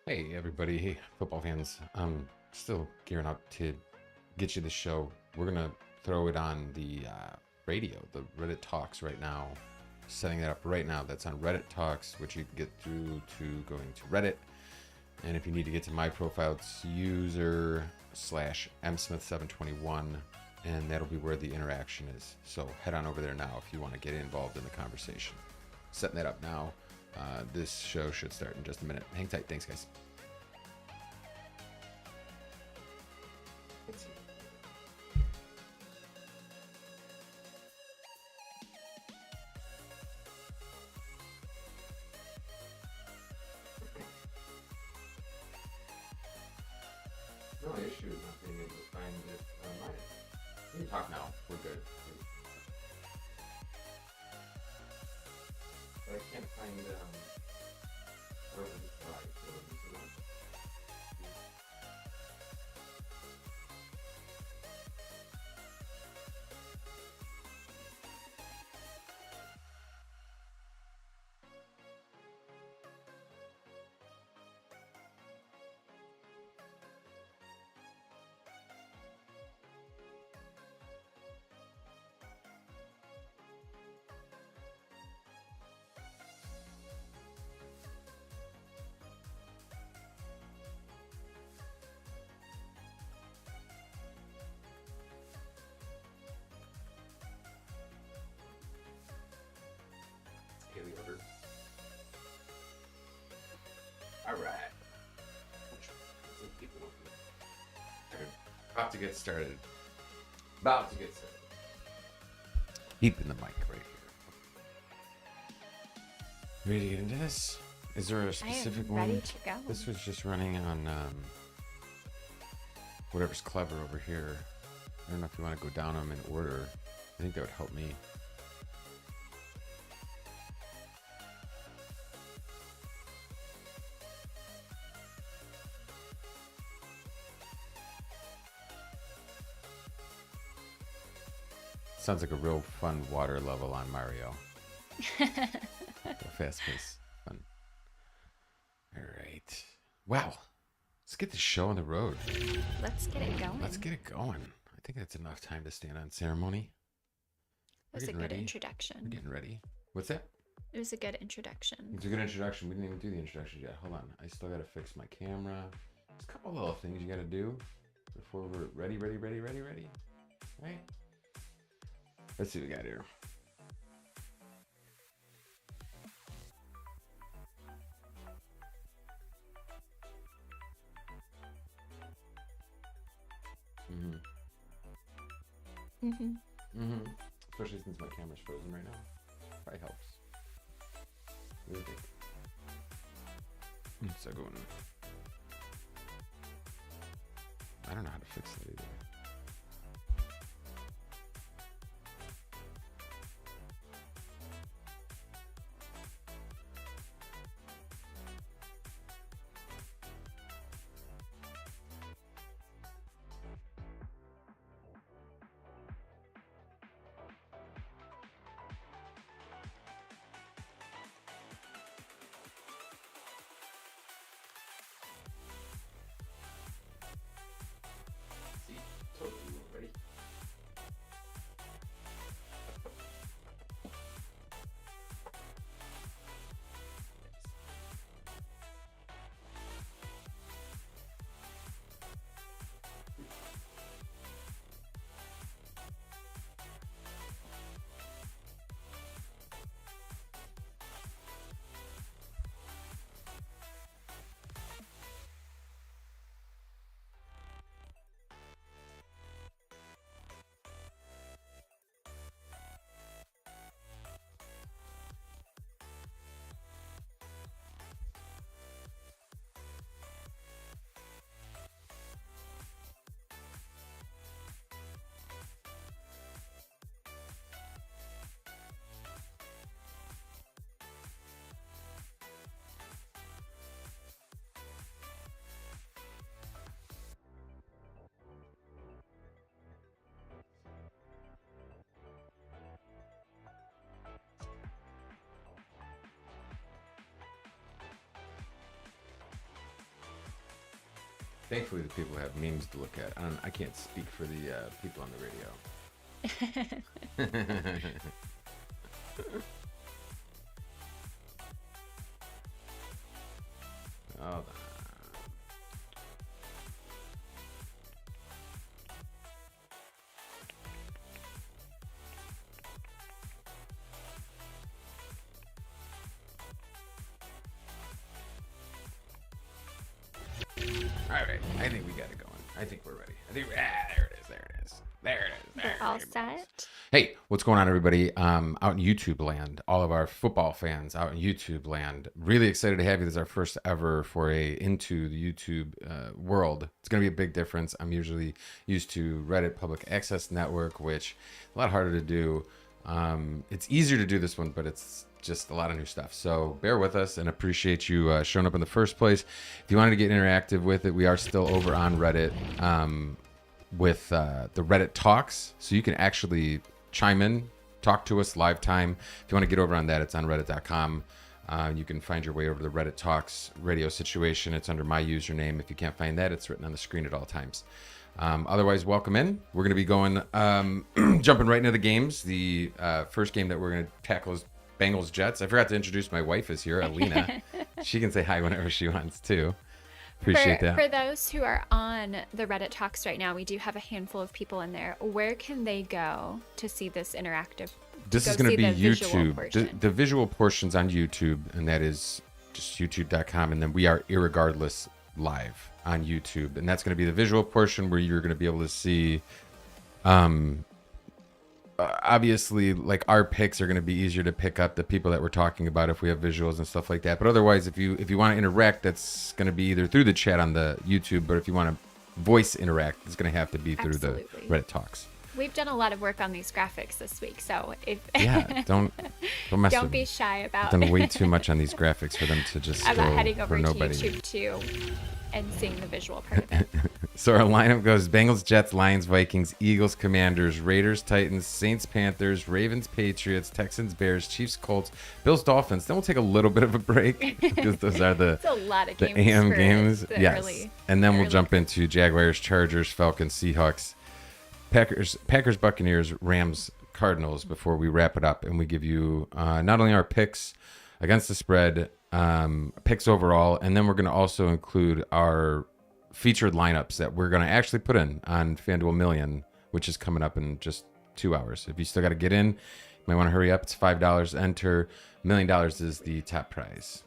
Hey everybody, hey football fans. I'm still gearing up to get you the show. We're gonna throw it on the radio, the Reddit Talks right now. Setting that up right now. That's on Reddit Talks, which you can get through to going to Reddit. And if you need to get to my profile, it's user/msmith721, and that'll be where the interaction is. So head on over there now if you want to get involved in the conversation. Setting that up now. This show should start in just a minute. Hang tight. Thanks, guys. No issue with not being able to find it online. We can talk now. We're good. But I can't find where the slide. Daily order. All right. About to get started. Deep in the mic right here. Ready to get into this? Is there a specific one? Ready to go. This was just running on whatever's clever over here. I don't know if you want to go down them in order. I think that would help me. Sounds like a real fun water level on Mario. Fast pace. Fun. All right. Wow. Let's get the show on the road. Let's get it going. Let's get it going. I think that's enough time to stand on ceremony. It was a good We're introduction. getting ready. What's that? It was a good introduction. It's a good introduction. We didn't even do the introduction yet. Hold on. I still got to fix my camera. There's a couple little things you got to do before we're ready. Right? Let's see what we got here. Especially since my camera's frozen right now. Probably helps. What do you think? It's a good one. I don't know how to fix that either. Thankfully, the people have memes to look at. I can't speak for the people on the radio. Hold on. All right, I think we got it going. I think we're ready. There it is. We're all set. Hey, what's going on, everybody? Out in YouTube land, all of our football fans out in YouTube land. Really excited to have you. This is our first ever foray into the YouTube world. It's going to be a big difference. I'm usually used to Reddit Public Access Network, which is a lot harder to do. It's easier to do this one, but it's just a lot of new stuff. So bear with us and appreciate you showing up in the first place. If you wanted to get interactive with it, we are still over on Reddit with the Reddit Talks. So you can actually chime in, talk to us live time. If you want to get over on that, it's on reddit.com. You can find your way over to the Reddit Talks radio situation. It's under my username. If you can't find that, it's written on the screen at all times. Otherwise, welcome in. We're going to be going, jumping right into the games. The first game that we're going to tackle is Bengals Jets. I forgot to introduce my wife is here, Alina. She can say hi whenever she wants to. Appreciate that. For those who are on the Reddit Talks right now, we do have a handful of people in there. Where can they go to see this interactive? This is going to be YouTube. The visual portion's on YouTube, and that is just youtube.com. And then we are irregardless live on YouTube. And that's going to be the visual portion where you're going to be able to see, obviously, like our picks are going to be easier to pick up the people that we're talking about if we have visuals and stuff like that. But otherwise, if you want to interact, that's going to be either through the chat on the YouTube, but if you want to voice interact, it's going to have to be through the Reddit Talks. We've done a lot of work on these graphics this week, so if don't mess don't with be shy about done way too much on these graphics for them to just about go heading over for to nobody. YouTube too and seeing the visual part of it. So our lineup goes Bengals, Jets, Lions, Vikings, Eagles, Commanders, Raiders, Titans, Saints, Panthers, Ravens, Patriots, Texans, Bears, Chiefs, Colts, Bills, Dolphins. Then we'll take a little bit of a break because those are the, It's a lot of the games AM for games. the Yes. early- And then we'll early. jump into Jaguars, Chargers, Falcons, Seahawks, Packers, Buccaneers, Rams, Cardinals before we wrap it up. And we give you not only our picks against the spread, picks overall, and then we're going to also include our featured lineups that we're going to actually put in on Fanduel Million, which is coming up in just 2 hours. If you still got to get in, you might want to hurry up. It's $5 to enter. $1 million is the top prize.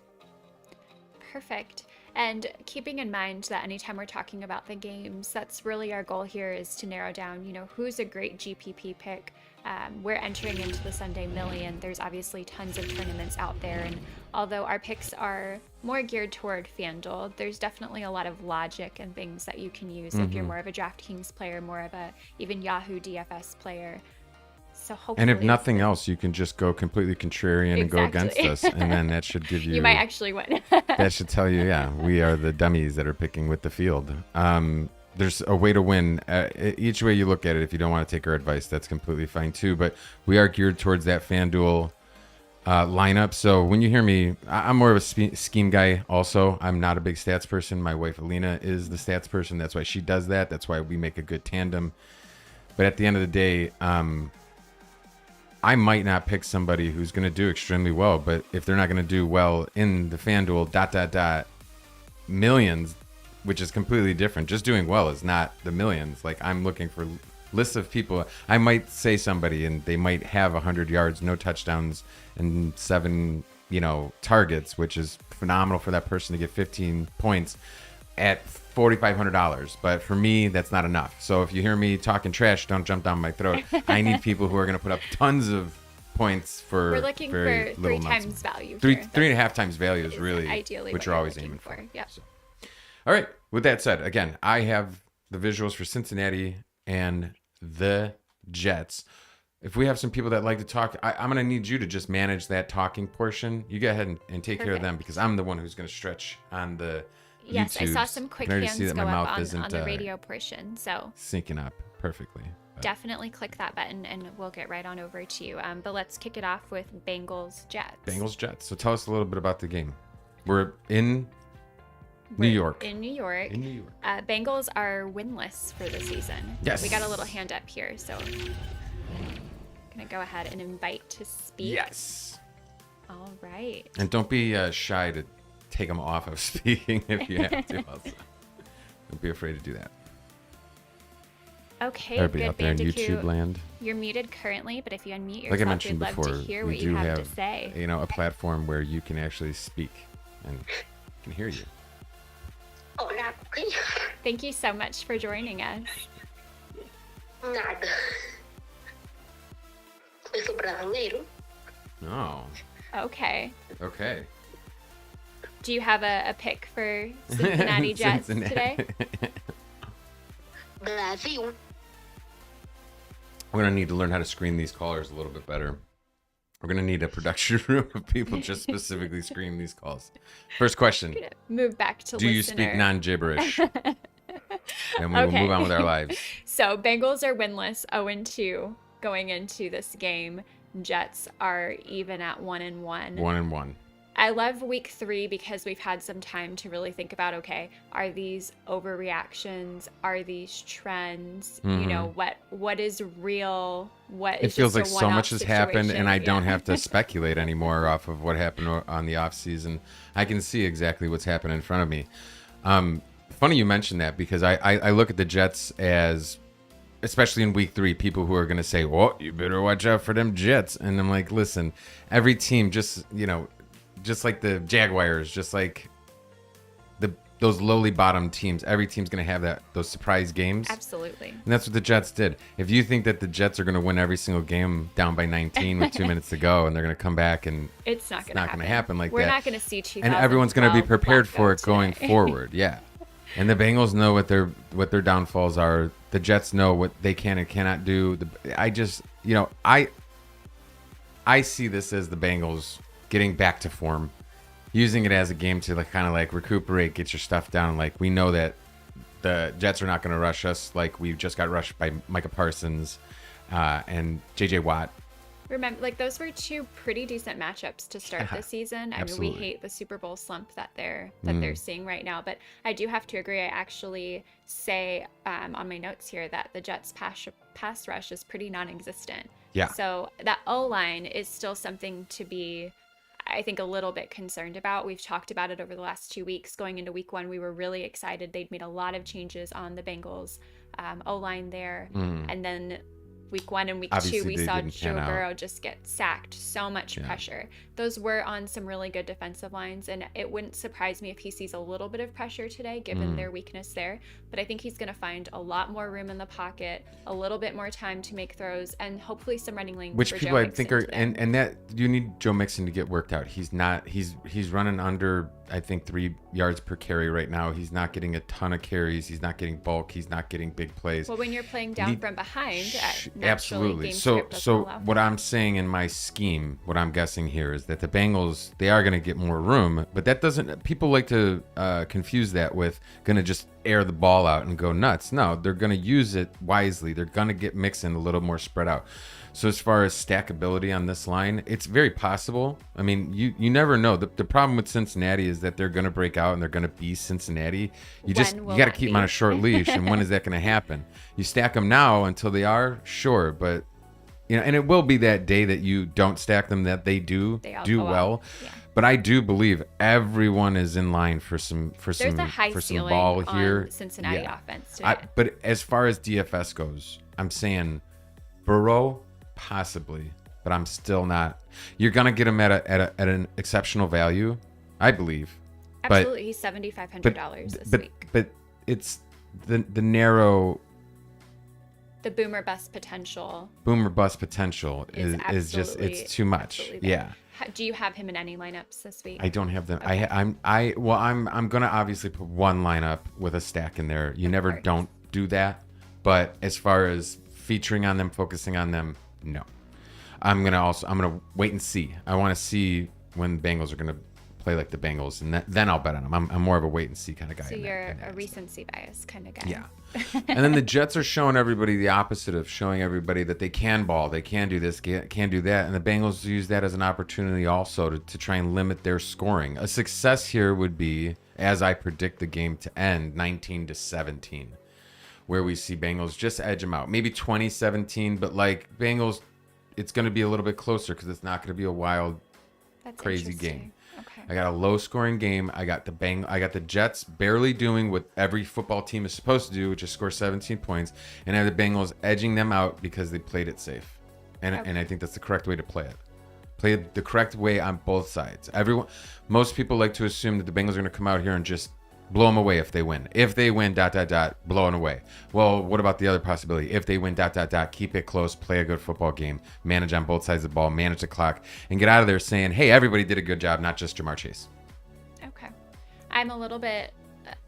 Perfect. And keeping in mind that anytime we're talking about the games, that's really our goal here is to narrow down, who's a great GPP pick. We're entering into the Sunday Million. There's obviously tons of tournaments out there. And although our picks are more geared toward FanDuel, there's definitely a lot of logic and things that you can use if you're more of a DraftKings player, more of a even Yahoo DFS player. So hopefully, And if nothing else, you can just go completely contrarian and go against us. And then that should give you... You might actually win. That should tell you, we are the dummies that are picking with the field. There's a way to win. Each way you look at it, if you don't want to take our advice, that's completely fine too. But we are geared towards that FanDuel lineup. So when you hear me, I'm more of a scheme guy also. I'm not a big stats person. My wife, Alina, is the stats person. That's why she does that. That's why we make a good tandem. But at the end of the day, I might not pick somebody who's going to do extremely well. But if they're not going to do well in the FanDuel ... millions, which is completely different. Just doing well is not the millions. Like, I'm looking for lists of people. I might say somebody and they might have 100 yards, no touchdowns, and 7, targets, which is phenomenal for that person to get 15 points at $4,500. But for me, that's not enough. So if you hear me talking trash, don't jump down my throat. I need people who are going to put up tons of points for We're looking very for little 3 amounts. times value. Three here. and a half times value is really ideally what what you're you're always looking aiming for. Yep. So. All right. With that said, again, I have the visuals for Cincinnati and the Jets. If we have some people that like to talk, I'm going to need you to just manage that talking portion. You go ahead and take care of them because I'm the one who's going to stretch on the Yes, I YouTubes. saw some quick I can already hands see that go my up mouth on isn't, the radio portion. So syncing up perfectly. definitely click that button and we'll get right on over to you. But let's kick it off with Bengals Jets. Bengals Jets. So tell us a little bit about the game. We're in New York. In New York. In New York. Bengals are winless for the season. Yes. We got a little hand up here, so I'm gonna go ahead and invite to speak. Yes. All right. And don't be shy to take them off of speaking if you have to. Also, don't be afraid to do that. Okay, Everybody good out there in Bandicoot. YouTube land. You're muted currently, but if you unmute yourself, Like I mentioned we'd love before, to hear we what do you have have to say. a platform where you can actually speak and can hear you. Hola, Thank you so much for joining us. nada. Eu sou brasileiro. Oh, Okay. okay. Do you have a pick for Cincinnati Jets today? Brasil. We're gonna need to learn how to screen these callers a little bit better. We're gonna need a production room of people just specifically screening these calls. First question: Move back to do you speak non-gibberish? And we will move on with our lives. So Bengals are winless, 0-2 going into this game. Jets are even at 1-1. 1-1. I love week 3 because we've had some time to really think about, okay, are these overreactions? Are these trends? You know, what is real? What is It feels like just a so one-off much has happened, situation? and I don't Yeah. have to speculate anymore off of what happened on the off season. I can see exactly what's happening in front of me. Funny you mentioned that because I look at the Jets as, especially in week 3, people who are going to say, well, you better watch out for them Jets. And I'm like, listen, every team just like the Jaguars, just like those lowly bottom teams, every team's going to have those surprise games. Absolutely. And that's what the Jets did. If you think that the Jets are going to win every single game down by 19 with 2 minutes to go, and they're going to come back and It's not going to happen like We're that. not going to see 2012 And everyone's going to be prepared for it going today. forward. Yeah. And the Bengals know what their downfalls are. The Jets know what they can and cannot do. I see this as the Bengals getting back to form, using it as a game to kind of recuperate, get your stuff down. Like, we know that the Jets are not going to rush us like we just got rushed by Micah Parsons and J.J. Watt. Remember, those were 2 pretty decent matchups to start the season. I mean, we Absolutely. hate the Super Bowl slump that they're seeing right now, but I do have to agree. I actually say on my notes here that the Jets' pass rush is pretty non-existent. Yeah. So that O-line is still something to be, I think, a little bit concerned about. We've talked about it over the last 2 weeks. Going into week 1, we were really excited. They'd made a lot of changes on the Bengals O-line there. And then week 1 and week Obviously, 2, we they saw didn't Joe pan out. Burrow just get sacked. So much pressure. Those were on some really good defensive lines, and it wouldn't surprise me if he sees a little bit of pressure today, given their weakness there. But I think he's going to find a lot more room in the pocket, a little bit more time to make throws, and hopefully some running lanes. Which for people Joe I think Mixon are, today. and that you need Joe Mixon to get worked out. He's not, he's running under, I think, 3 yards per carry right now. He's not getting a ton of carries. He's not getting bulk. He's not getting big plays. Well, when you're playing down from behind, naturally, Absolutely. game So script doesn't allow what for I'm saying in my scheme, what I'm guessing here is that the Bengals, they are going to get more room, but that doesn't, people like to confuse that with going to just air the ball out and go nuts. No, they're going to use it wisely. They're going to get Mixon a little more spread out. So as far as stackability on this line, it's very possible. I mean, you never know. The problem with Cincinnati is that they're going to break out and they're going to be Cincinnati. You When will got to that keep be? them on a short leash. And when is that going to happen? You stack them now until they are, sure, but and it will be that day that you don't stack them that they do all do go out. well. Yeah. But I do believe everyone is in line for some There's a high some ceiling ball on here. Cincinnati Yeah. offense today. But as far as DFS goes, I'm saying Burrow possibly, but I'm still not. You're gonna get him at an exceptional value, I believe. Absolutely, he's $7,500 this week. But it's the narrow The boomer bust potential. boomer bust potential Is is just, absolutely- it's too much. absolutely there. Yeah. Do you have him in any lineups this week? I don't have them. Okay. I'm gonna obviously put one lineup with a stack in there. You never course. don't do that. But as far as featuring on them, focusing on them, no. I'm gonna wait and see. I want to see when the Bengals are gonna play like the Bengals, and then I'll bet on them. I'm more of a wait and see kind of guy. So in that- you're in that a aspect. recency bias kind of guy. Yeah. And then the Jets are showing everybody the opposite of showing everybody that they can ball, they can do this, can do that. And the Bengals use that as an opportunity also to try and limit their scoring. A success here would be, as I predict the game to end, 19-17, where we see Bengals just edge them out. Maybe 20-17, but like Bengals, it's going to be a little bit closer because it's not going to be a wild, crazy game. Okay. I got a low-scoring game. I got the Jets barely doing what every football team is supposed to do, which is score 17 points, and I have the Bengals edging them out because they played it safe. And I think that's the correct way to play it. Play it the correct way on both sides. Most people like to assume that the Bengals are going to come out here and just blow them away if they win. If they win, ... blowing away. Well, what about the other possibility? If they win ... keep it close, play a good football game, manage on both sides of the ball, manage the clock, and get out of there saying, hey, everybody did a good job, not just Jamar Chase. Okay. I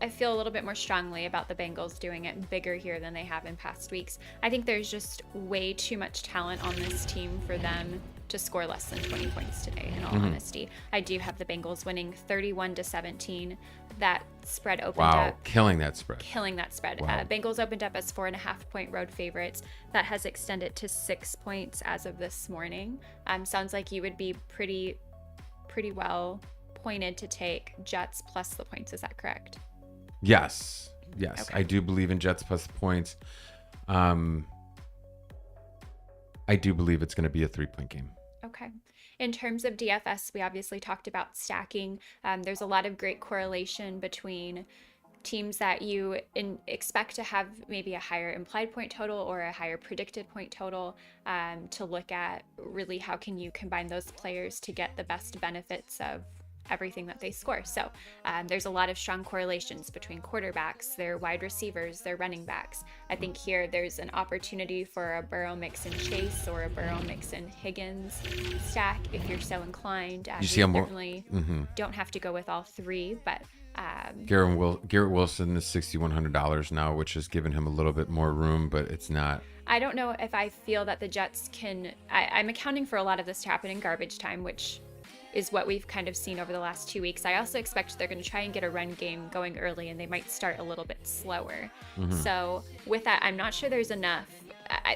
feel a little bit more strongly about the Bengals doing it bigger here than they have in past weeks. I think there's just way too much talent on this team for them to score less than 20 points today, in all honesty. I do have the Bengals winning 31-17. That spread opened up. Wow, killing that spread. Wow. Bengals opened up as 4.5-point road favorites. That has extended to 6 points as of this morning. Sounds like you would be pretty well pointed to take Jets plus the points. Is that correct? Yes. Okay. I do believe in Jets plus the points. I do believe it's going to be a 3-point game. Okay. In terms of DFS, we obviously talked about stacking. There's a lot of great correlation between teams that you expect to have maybe a higher implied point total or a higher predicted point total, to look at really how can you combine those players to get the best benefits of everything that they score. So there's a lot of strong correlations between quarterbacks, their wide receivers, their running backs. I think here there's an opportunity for a Burrow mix and Chase or a Burrow mix and Higgins stack if you're so inclined. You see definitely don't have to go with all three, but Garrett Wilson is $6,100 now, which has given him a little bit more room, but it's not. I don't know if I feel that the Jets can. I'm accounting for a lot of this to happen in garbage time, which is what we've kind of seen over the last 2 weeks. I also expect they're going to try and get a run game going early, and they might start a little bit slower. So with that, I'm not sure there's enough.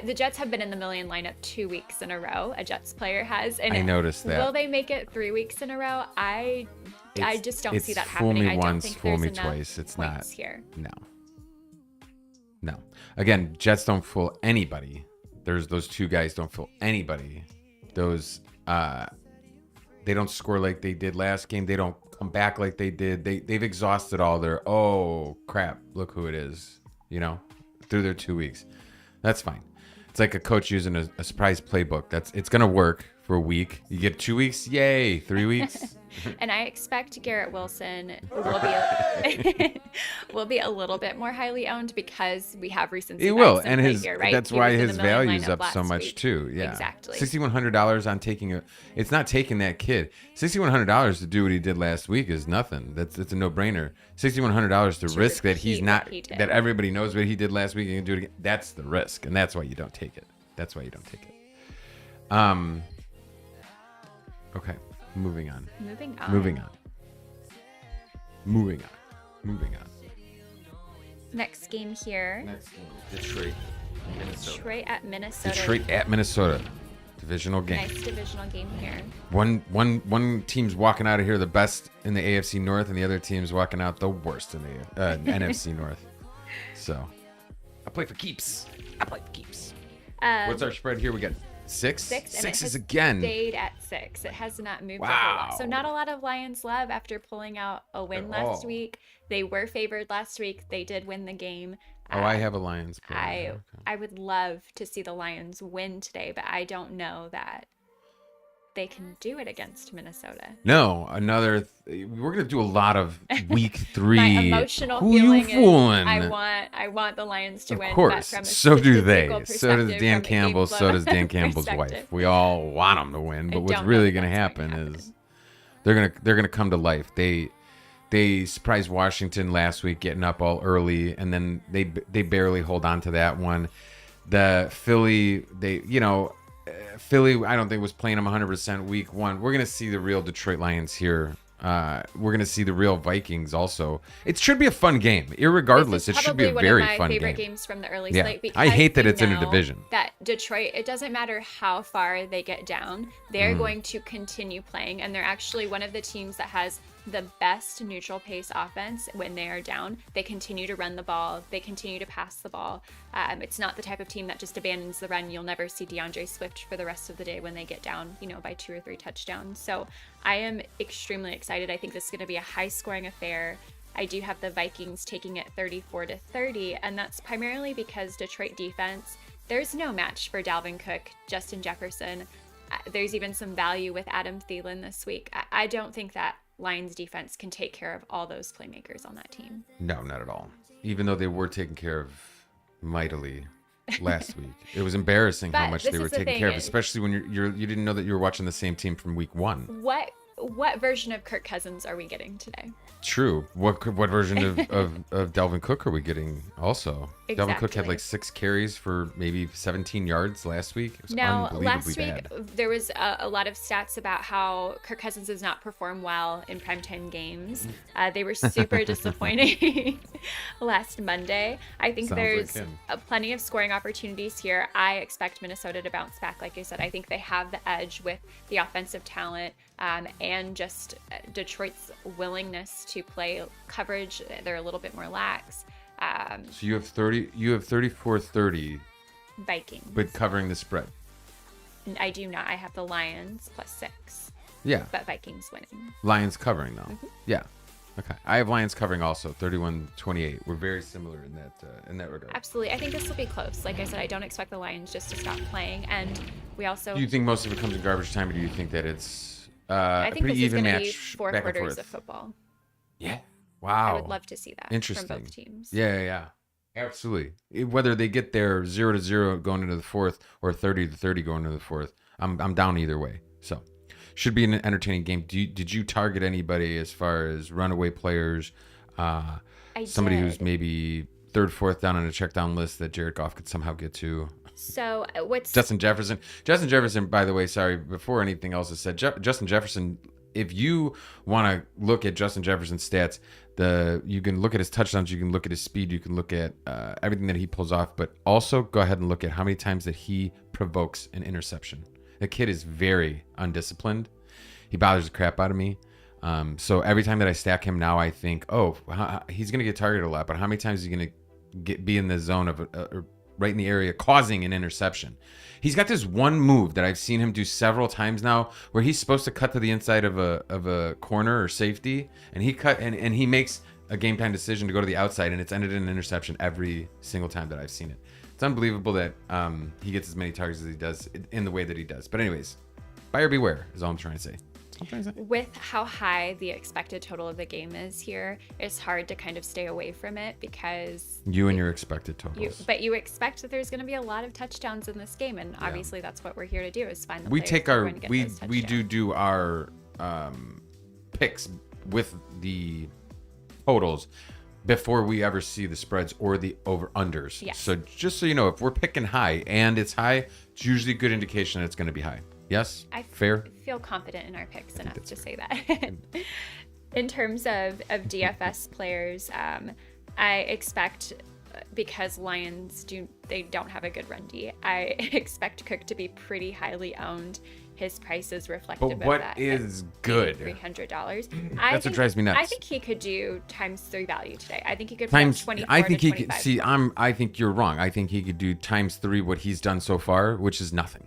The Jets have been in the million lineup 2 weeks in a row. A Jets player has. And I noticed that. Will they make it 3 weeks in a row? I just don't see that fool happening. Me I don't once, think fool there's me enough twice. It's not here. No. Again, Jets don't fool anybody. There's those two guys don't fool anybody. Those they don't score like they did last game. They don't come back like they did. They've exhausted all their, oh crap, look who it is, through their 2 weeks. That's fine. It's like a coach using a surprise playbook. It's gonna work for a week. You get 2 weeks, yay. 3 weeks. And I expect Garrett Wilson will be a little bit more highly owned because we have recency. He will, bias in and play his here, right? that's He why was in his the million value's lineup up so last much week. too. Yeah, exactly. $6,100 on taking it's not taking that kid. $6,100 to do what he did last week is nothing. It's a no brainer. $6,100 to risk that he's not that everybody knows what he did last week and can do it again. That's the risk, and that's why you don't take it. Okay, moving on. Next game here. Detroit at Minnesota. Detroit at Minnesota. Divisional game. Nice divisional game here. One team's walking out of here the best in the AFC North, and the other team's walking out the worst in the NFC North. So, I play for keeps. What's our spread here? We got six. Six is again. Stayed at 6. It has not moved a whole lot. So not a lot of Lions love after pulling out a win last week. They were favored last week. They did win the game. I have a Lions player. I would love to see the Lions win today, but I don't know that they can do it against Minnesota. No, we're gonna do a lot of week 3. My emotional Who feeling you fooling? is I want the Lions to win. Of course, but from a so do they. statistical So does perspective, Dan from a Campbell. game So flow does Dan Campbell's perspective. wife. We all want them to win, but I what's don't really know gonna if that's happen going to is they're gonna come to life. They surprised Washington last week, getting up all early, and then they barely hold on to that one. The Philly, Philly, I don't think was playing them 100% week 1. We're gonna see the real Detroit Lions here. We're gonna see the real Vikings also. It should be a fun game, irregardless. It should be a very fun game. One of my favorite games from the early slate. Because I hate that you it's in a know division. That Detroit, it doesn't matter how far they get down, they're going to continue playing, and they're actually one of the teams that has the best neutral pace offense when they are down. They continue to run the ball. They continue to pass the ball. It's not the type of team that just abandons the run. You'll never see DeAndre Swift for the rest of the day when they get down, by 2 or 3 touchdowns. So I am extremely excited. I think this is going to be a high-scoring affair. I do have the Vikings taking it 34-30, and that's primarily because Detroit defense, there's no match for Dalvin Cook, Justin Jefferson. There's even some value with Adam Thielen this week. I don't think that Lions defense can take care of all those playmakers on that team. No, not at all. Even though they were taken care of mightily last week. It was embarrassing how much they were taken care of, especially when you didn't know that you were watching the same team from week 1. What version of Kirk Cousins are we getting today? True. What version of Dalvin Cook are we getting also? Exactly. Dalvin Cook had like 6 carries for maybe 17 yards last week. It was Now, unbelievably last week, bad. there was a lot of stats about how Kirk Cousins does not perform well in primetime games. They were super disappointing last Monday. I think Sounds there's like him. plenty of scoring opportunities here. I expect Minnesota to bounce back. Like I said, I think they have the edge with the offensive talent and just Detroit's willingness to play coverage. They're a little bit more lax. So you have 34-30, Vikings. but covering the spread. I do not. I have the Lions +6, Yeah. but Vikings winning. Lions covering though. Mm-hmm. Yeah. Okay. I have Lions covering also, 31-28. We're very similar in that regard. Absolutely. I think this will be close. Like I said, I don't expect the Lions just to stop playing. And we also... Do you think most of it comes in garbage time, or do you think that it's I a think pretty this is even going to be match 4 back and quarters forth? of football. Yeah. Wow. I would love to see that Interesting. from both teams. Yeah. Absolutely. Whether they get there 0-0 going into the 4th or 30-30 going into the 4th, I'm down either way. So should be an entertaining game. Did you target anybody as far as runaway players? Somebody who's maybe 3rd, 4th down on a check down list that Jared Goff could somehow get to? So what's... Justin Jefferson, by the way, sorry, before anything else is said, Justin Jefferson, if you want to look at Justin Jefferson's stats, you can look at his touchdowns, you can look at his speed, you can look at everything that he pulls off, but also go ahead and look at how many times that he provokes an interception. The kid is very undisciplined. He bothers the crap out of me. So every time that I stack him now, I think, he's going to get targeted a lot, but how many times is he going to be in the zone of right in the area causing an interception? He's got this one move that I've seen him do several times now where he's supposed to cut to the inside of a corner or safety, and he makes a game time decision to go to the outside, and it's ended in an interception every single time that I've seen it. It's unbelievable that he gets as many targets as he does in the way that he does. But anyways, buyer beware is all I'm trying to say. With how high the expected total of the game is here, it's hard to kind of stay away from it because you and your expected totals. But you expect that there's going to be a lot of touchdowns in this game, and obviously that's what we're here to do is find the we players take that are our going to get we those we touchdowns. do our picks with the totals before we ever see the spreads or the over unders. Yes. So just so you know, if we're picking high and it's high, it's usually a good indication that it's going to be high. Yes? Fair? I feel confident in our picks enough to say that. In terms of DFS players, I expect, because Lions don't have a good run D, I expect Cook to be pretty highly owned. His price is reflective of that. But what is good? $300. That's what drives me nuts. I think he could do ×3 value today. I think he could Times 24 I think to he 25. could see I think you're wrong. I think he could do ×3 what he's done so far, which is nothing.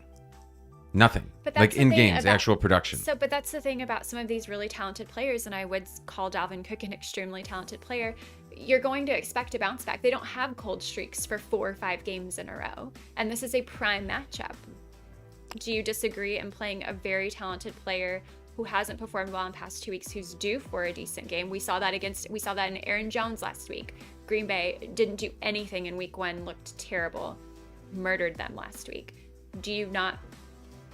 Nothing. But that's Like the in thing games, about- actual production. But that's the thing about some of these really talented players, and I would call Dalvin Cook an extremely talented player. You're going to expect a bounce back. They don't have cold streaks for 4 or 5 games in a row, and this is a prime matchup. Do you disagree in playing a very talented player who hasn't performed well in the past 2 weeks, who's due for a decent game? We saw that in Aaron Jones last week. Green Bay didn't do anything in week 1, looked terrible, murdered them last week. Do you not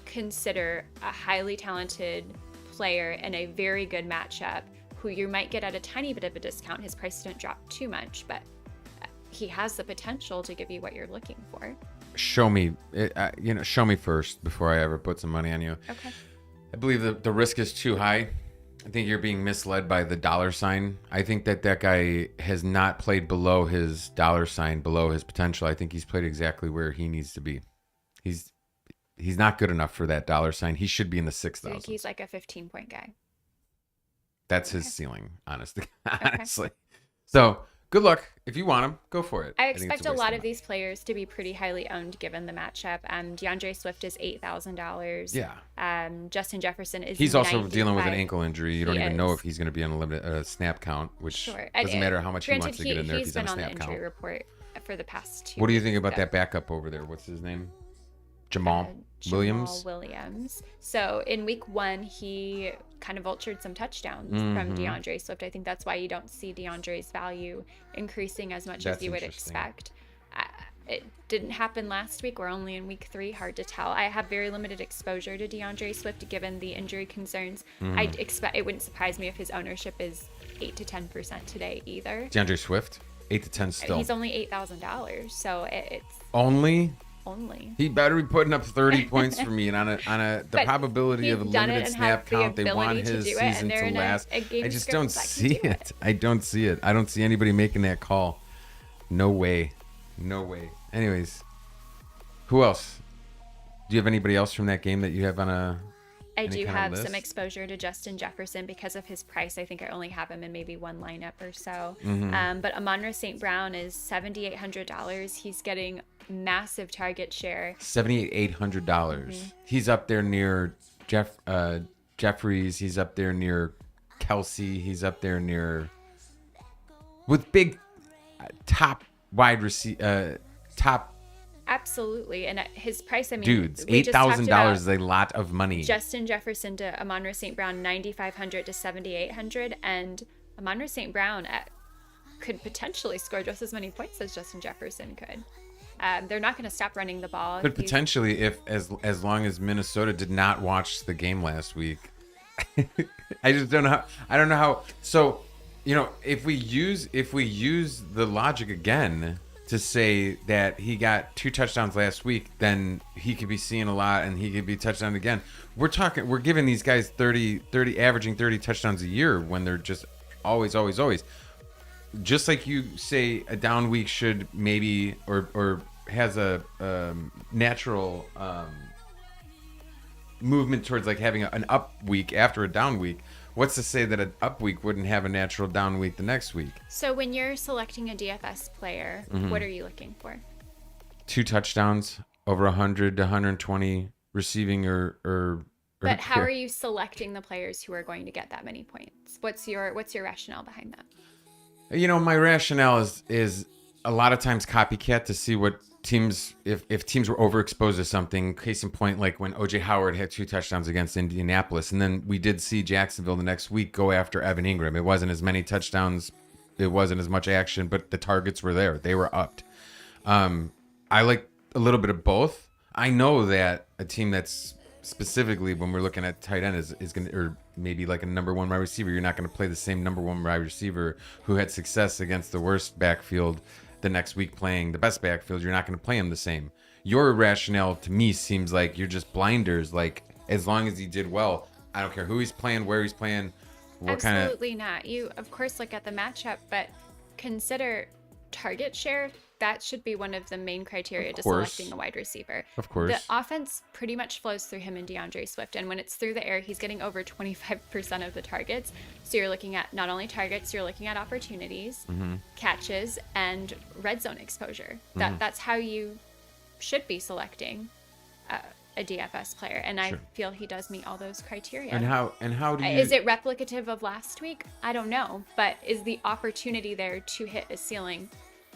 consider a highly talented player in a very good matchup who you might get at a tiny bit of a discount? His price didn't drop too much, but he has the potential to give you what you're looking for. Show me first before I ever put some money on you. Okay. I believe that the risk is too high. I think you're being misled by the dollar sign. I think that guy has not played below his dollar sign, below his potential. I think he's played exactly where he needs to be. He's not good enough for that dollar sign. He should be in the 6,000. He's like a 15-point guy. That's his ceiling, honestly. So good luck. If you want him, go for it. I think it's expect a waste lot of money. these players to be pretty highly owned given the matchup. DeAndre Swift is $8,000. Yeah. Justin Jefferson is He's also dealing with an 95. ankle injury. You don't He even know is. if he's going to be on a limited snap count, which Sure. doesn't matter how much he Granted, wants to get in there if he's he's on been a on the snap injury count. report for the past 2 What do you think weeks, about so- that backup over there? What's his name? Jamal Williams? Jamal Williams. So in week 1, he kind of vultured some touchdowns Mm-hmm. from DeAndre Swift. I think that's why you don't see DeAndre's value increasing as much That's as you would interesting. expect. It didn't happen last week. We're only in week 3. Hard to tell. I have very limited exposure to DeAndre Swift given the injury concerns. Mm-hmm. I'd expect it wouldn't surprise me if his ownership is 8 to 10% today either. DeAndre Swift? 8 to 10 still. He's only $8,000, so it's Only? only. He better be putting up 30 points for me, and on the But probability of a he's done it limited and snap has the count, they want ability to his do it, and season they're to in a last. game I just script don't that can see do it. I don't see it. I don't see anybody making that call. No way. No way. Anyways, who else? Do you have anybody else from that game that you have on a? I any do kind of have some list? exposure to Justin Jefferson because of his price. I think I only have him in maybe one lineup or so. Mm-hmm. But Amon-Ra St. Brown is $7,800. He's getting massive target share. $7,800. Mm-hmm. He's up there near Jeffries. He's up there near Kelsey. He's up there near with big top wide receiver top Absolutely. And at his price, I mean, dudes. we just talked $8,000 about is a lot of money. Justin Jefferson to Amon-Ra St. Brown, $9,500 to $7,800. And Amon-Ra St. Brown could potentially score just as many points as Justin Jefferson could. They're not going to stop running the ball. But potentially, if as long as Minnesota did not watch the game last week, I just don't know how. I don't know how. So, if we use the logic again to say that he got 2 touchdowns last week, then he could be seeing a lot and he could be touchdown again. We're giving these guys 30 averaging 30 touchdowns a year when they're just always. Just like you say, a down week should maybe or has a natural movement towards like having an up week after a down week. What's to say that an up week wouldn't have a natural down week the next week? So when you're selecting a DFS player, Mm-hmm. what are you looking for? 2 touchdowns, over 100 to 120 receiving or But how are you selecting the players who are going to get that many points? What's your rationale behind that? My rationale is a lot of times copycat to see what teams, if teams were overexposed to something. Case in point, like when OJ Howard had 2 touchdowns against Indianapolis, and then we did see Jacksonville the next week go after Evan Ingram. It wasn't as many touchdowns, it wasn't as much action, but the targets were there. They were upped. I like a little bit of both. I know that a team that's specifically when we're looking at tight end is going to, or maybe like a number 1 wide receiver, you're not going to play the same number 1 wide receiver who had success against the worst backfield the next week playing the best backfield. You're not going to play him the same. Your rationale to me seems like you're just blinders. Like, as long as he did well, I don't care who he's playing, where he's playing, what kind of. Absolutely not. You, of course, look at the matchup, but consider target share. That should be one of the main criteria to selecting a wide receiver. Of course. The offense pretty much flows through him and DeAndre Swift. And when it's through the air, he's getting over 25% of the targets. So you're looking at not only targets, you're looking at opportunities, catches, and red zone exposure. That's how you should be selecting a DFS player. And I feel he does meet all those criteria. And how do you? Is it replicative of last week? I don't know. But is the opportunity there to hit a ceiling?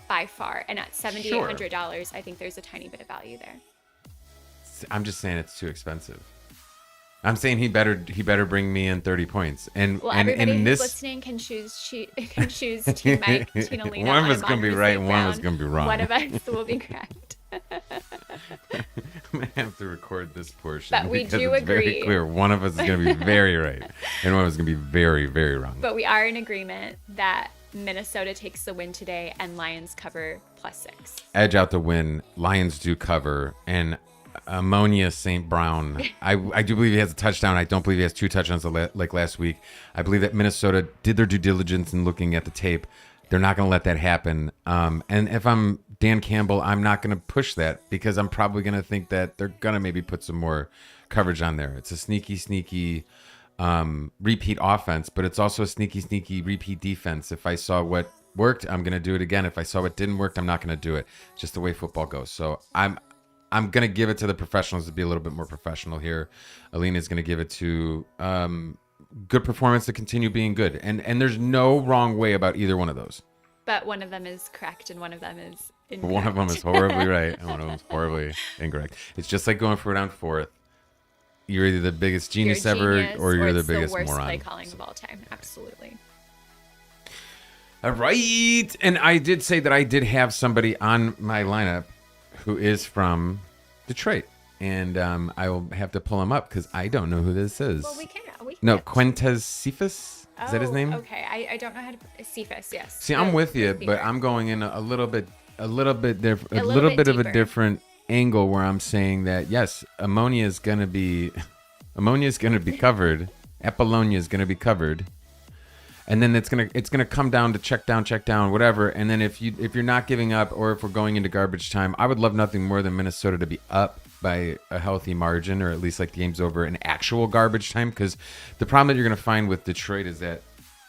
By far, and at $7,800, I think there's a tiny bit of value there. I'm just saying it's too expensive. I'm saying he better bring me in 30 points. And Well, and everybody in who's this listening can choose Team Mike, Team Alina. one of us I'm gonna on be St. right, and one of Brown. us gonna be wrong. One of us will be correct. I'm gonna have to record this portion. But we because do it's very agree. clear. One of us is gonna be very right, and one of us is gonna be very, very wrong. But we are in agreement that Minnesota takes the win today and Lions cover +6. Edge out the win. Lions do cover, and Ammonia St. Brown. I do believe he has a touchdown. I don't believe he has 2 touchdowns like last week. I believe that Minnesota did their due diligence in looking at the tape. They're not going to let that happen. And if I'm Dan Campbell, I'm not going to push that because I'm probably going to think that they're going to maybe put some more coverage on there. It's a sneaky repeat offense, but it's also a sneaky repeat defense. If I saw what worked, I'm going to do it again. If I saw what didn't work, I'm not going to do it. It's just the way football goes. So I'm going to give it to the professionals to be a little bit more professional here. Alina is going to give it to good performance to continue being good. And there's no wrong way about either one of those. But one of them is correct and one of them is incorrect. One of them is horribly right and one of them is horribly incorrect. It's just like going for it on fourth. You're either the biggest genius ever or you're the biggest worst moron. play calling of all time. Absolutely. All right. And I did say that I did have somebody on my lineup who is from Detroit. And I will have to pull him up because I don't know who this is. Well, we can No, get- Quintez Cephas? Is that his name? Okay. I don't know how to Cephas, yes. See, I'm with you, but I'm going in a little bit of a different angle where I'm saying that yes, ammonia is going to be covered. Apollonia is going to be covered. And then it's gonna come down to check down, whatever. And then if you're not giving up, or if we're going into garbage time, I would love nothing more than Minnesota to be up by a healthy margin, or at least like the game's over in actual garbage time. Because the problem that you're gonna find with Detroit is that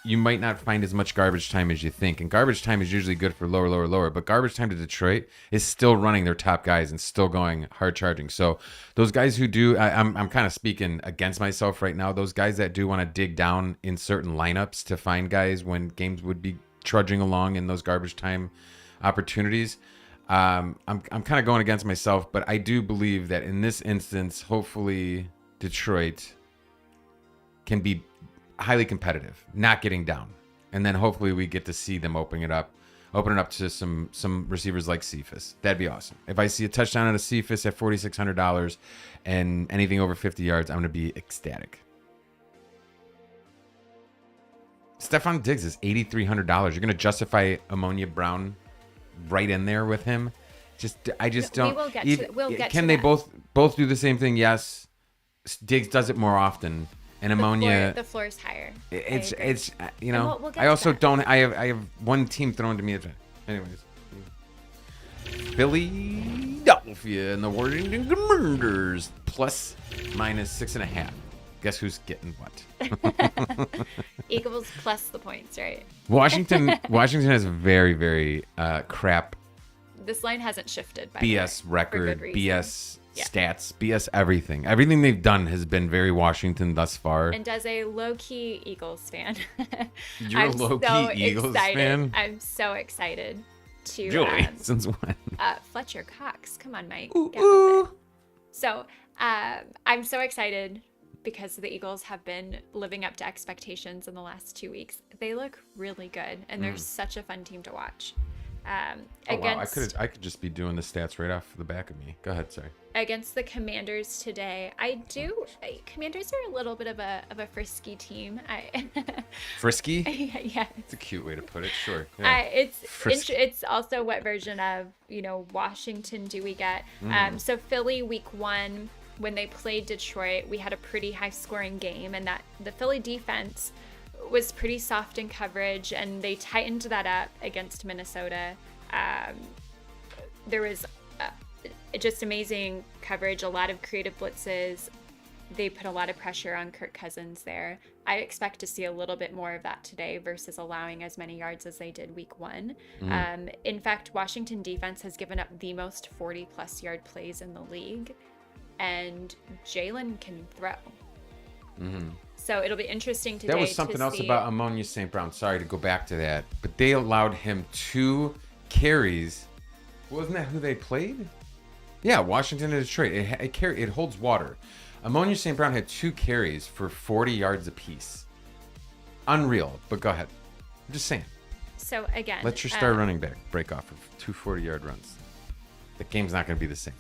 you might not find as much garbage time as you think. And garbage time is usually good for lower. But garbage time to Detroit is still running their top guys and still going hard charging. So those guys who do, I'm kind of speaking against myself right now. Those guys that do want to dig down in certain lineups to find guys when games would be trudging along in those garbage time opportunities. I'm kind of going against myself, but I do believe that in this instance, hopefully Detroit can be highly competitive, not getting down, and then hopefully we get to see them open it up to some receivers like Cephas. That'd be awesome. If I see a touchdown out of Cephas at $4,600 and anything over 50 yards, I'm gonna be ecstatic. Stephon Diggs is $8,300. You're gonna justify Ammonia Brown right in there with him? I just don't. We'll get can to they that. both do the same thing? Yes. Diggs does it more often. And ammonia, the floor is higher. It's you And know. we'll get I to also that. don't. I have one team thrown to me. Anyways, Philadelphia and the Washington Commanders plus -6.5. Guess who's getting what? Eagles plus the points, right? Washington has very crap This line hasn't shifted. By the way, BS record, for good reason. BS stats, BS everything. Everything they've done has been very Washington thus far. And as a low-key Eagles fan, You're a low-key Eagles fan? I'm so excited to Julie, since when? Fletcher Cox. Come on, Mike. Ooh, Get with it. So I'm so excited because the Eagles have been living up to expectations in the last 2 weeks. They look really good, and they're such a fun team to watch. Wow, I could just be doing the stats right off the back of me. Go ahead, sorry. Against the Commanders today, Commanders are a little bit of a frisky team. Frisky? Yeah. It's a cute way to put it. Sure. Yeah. It's also what version of Washington do we get? So Philly week 1 when they played Detroit, we had a pretty high scoring game, and that the Philly defense was pretty soft in coverage, and they tightened that up against Minnesota. There was just amazing coverage, a lot of creative blitzes. They put a lot of pressure on Kirk Cousins there. I expect to see a little bit more of that today versus allowing as many yards as they did week 1. In fact, Washington defense has given up the most 40-plus yard plays in the league, and Jalen can throw. So it'll be interesting today. That was something else about Ammonia St. Brown. Sorry to go back to that, but they allowed him 2 carries. Wasn't that who they played? Yeah, Washington and Detroit. It holds water. Ammonia St. Brown had 2 carries for 40 yards apiece. Unreal, but go ahead. I'm just saying. So again, let your star running back break off of 2 40-yard runs. The game's not going to be the same.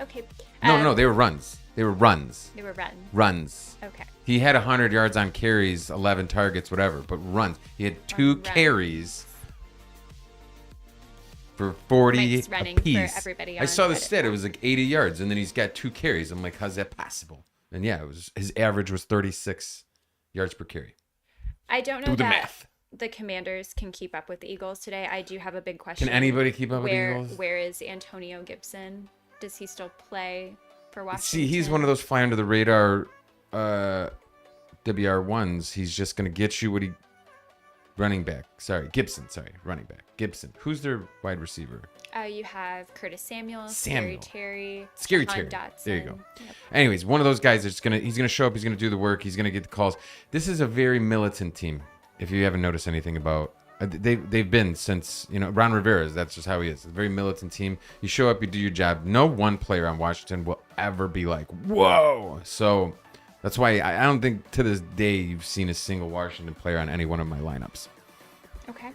Okay. No, they were runs. They were runs. They were runs. Runs. Okay. He had 100 yards on carries, 11 targets, whatever, but runs. He had 2 carries for 40 Mike's running apiece. for everybody I on saw the Reddit. stat. It was like 80 yards, and then he's got 2 carries. I'm like, how's that possible? And yeah, it was his average was 36 yards per carry. I don't know Do the that math. the Commanders can keep up with the Eagles today. I do have a big question. Can anybody keep up with the Eagles? Where is Antonio Gibson? Does he still play for Washington? See, he's one of those fly under the radar WR1s, he's just going to get you what he... Running back. Gibson. Running back. Gibson. Who's their wide receiver? You have Curtis Samuel. Scary Terry. Dotson. There you go. Yep. Anyways, one of those guys that's he's gonna show up, he's gonna do the work, he's gonna get the calls. This is a very militant team. If you haven't noticed anything about, they've been since Ron Rivera's. That's just how he is. A very militant team. You show up, you do your job. No one player on Washington will ever be like, whoa. So that's why I don't think to this day you've seen a single Washington player on any one of my lineups. Okay.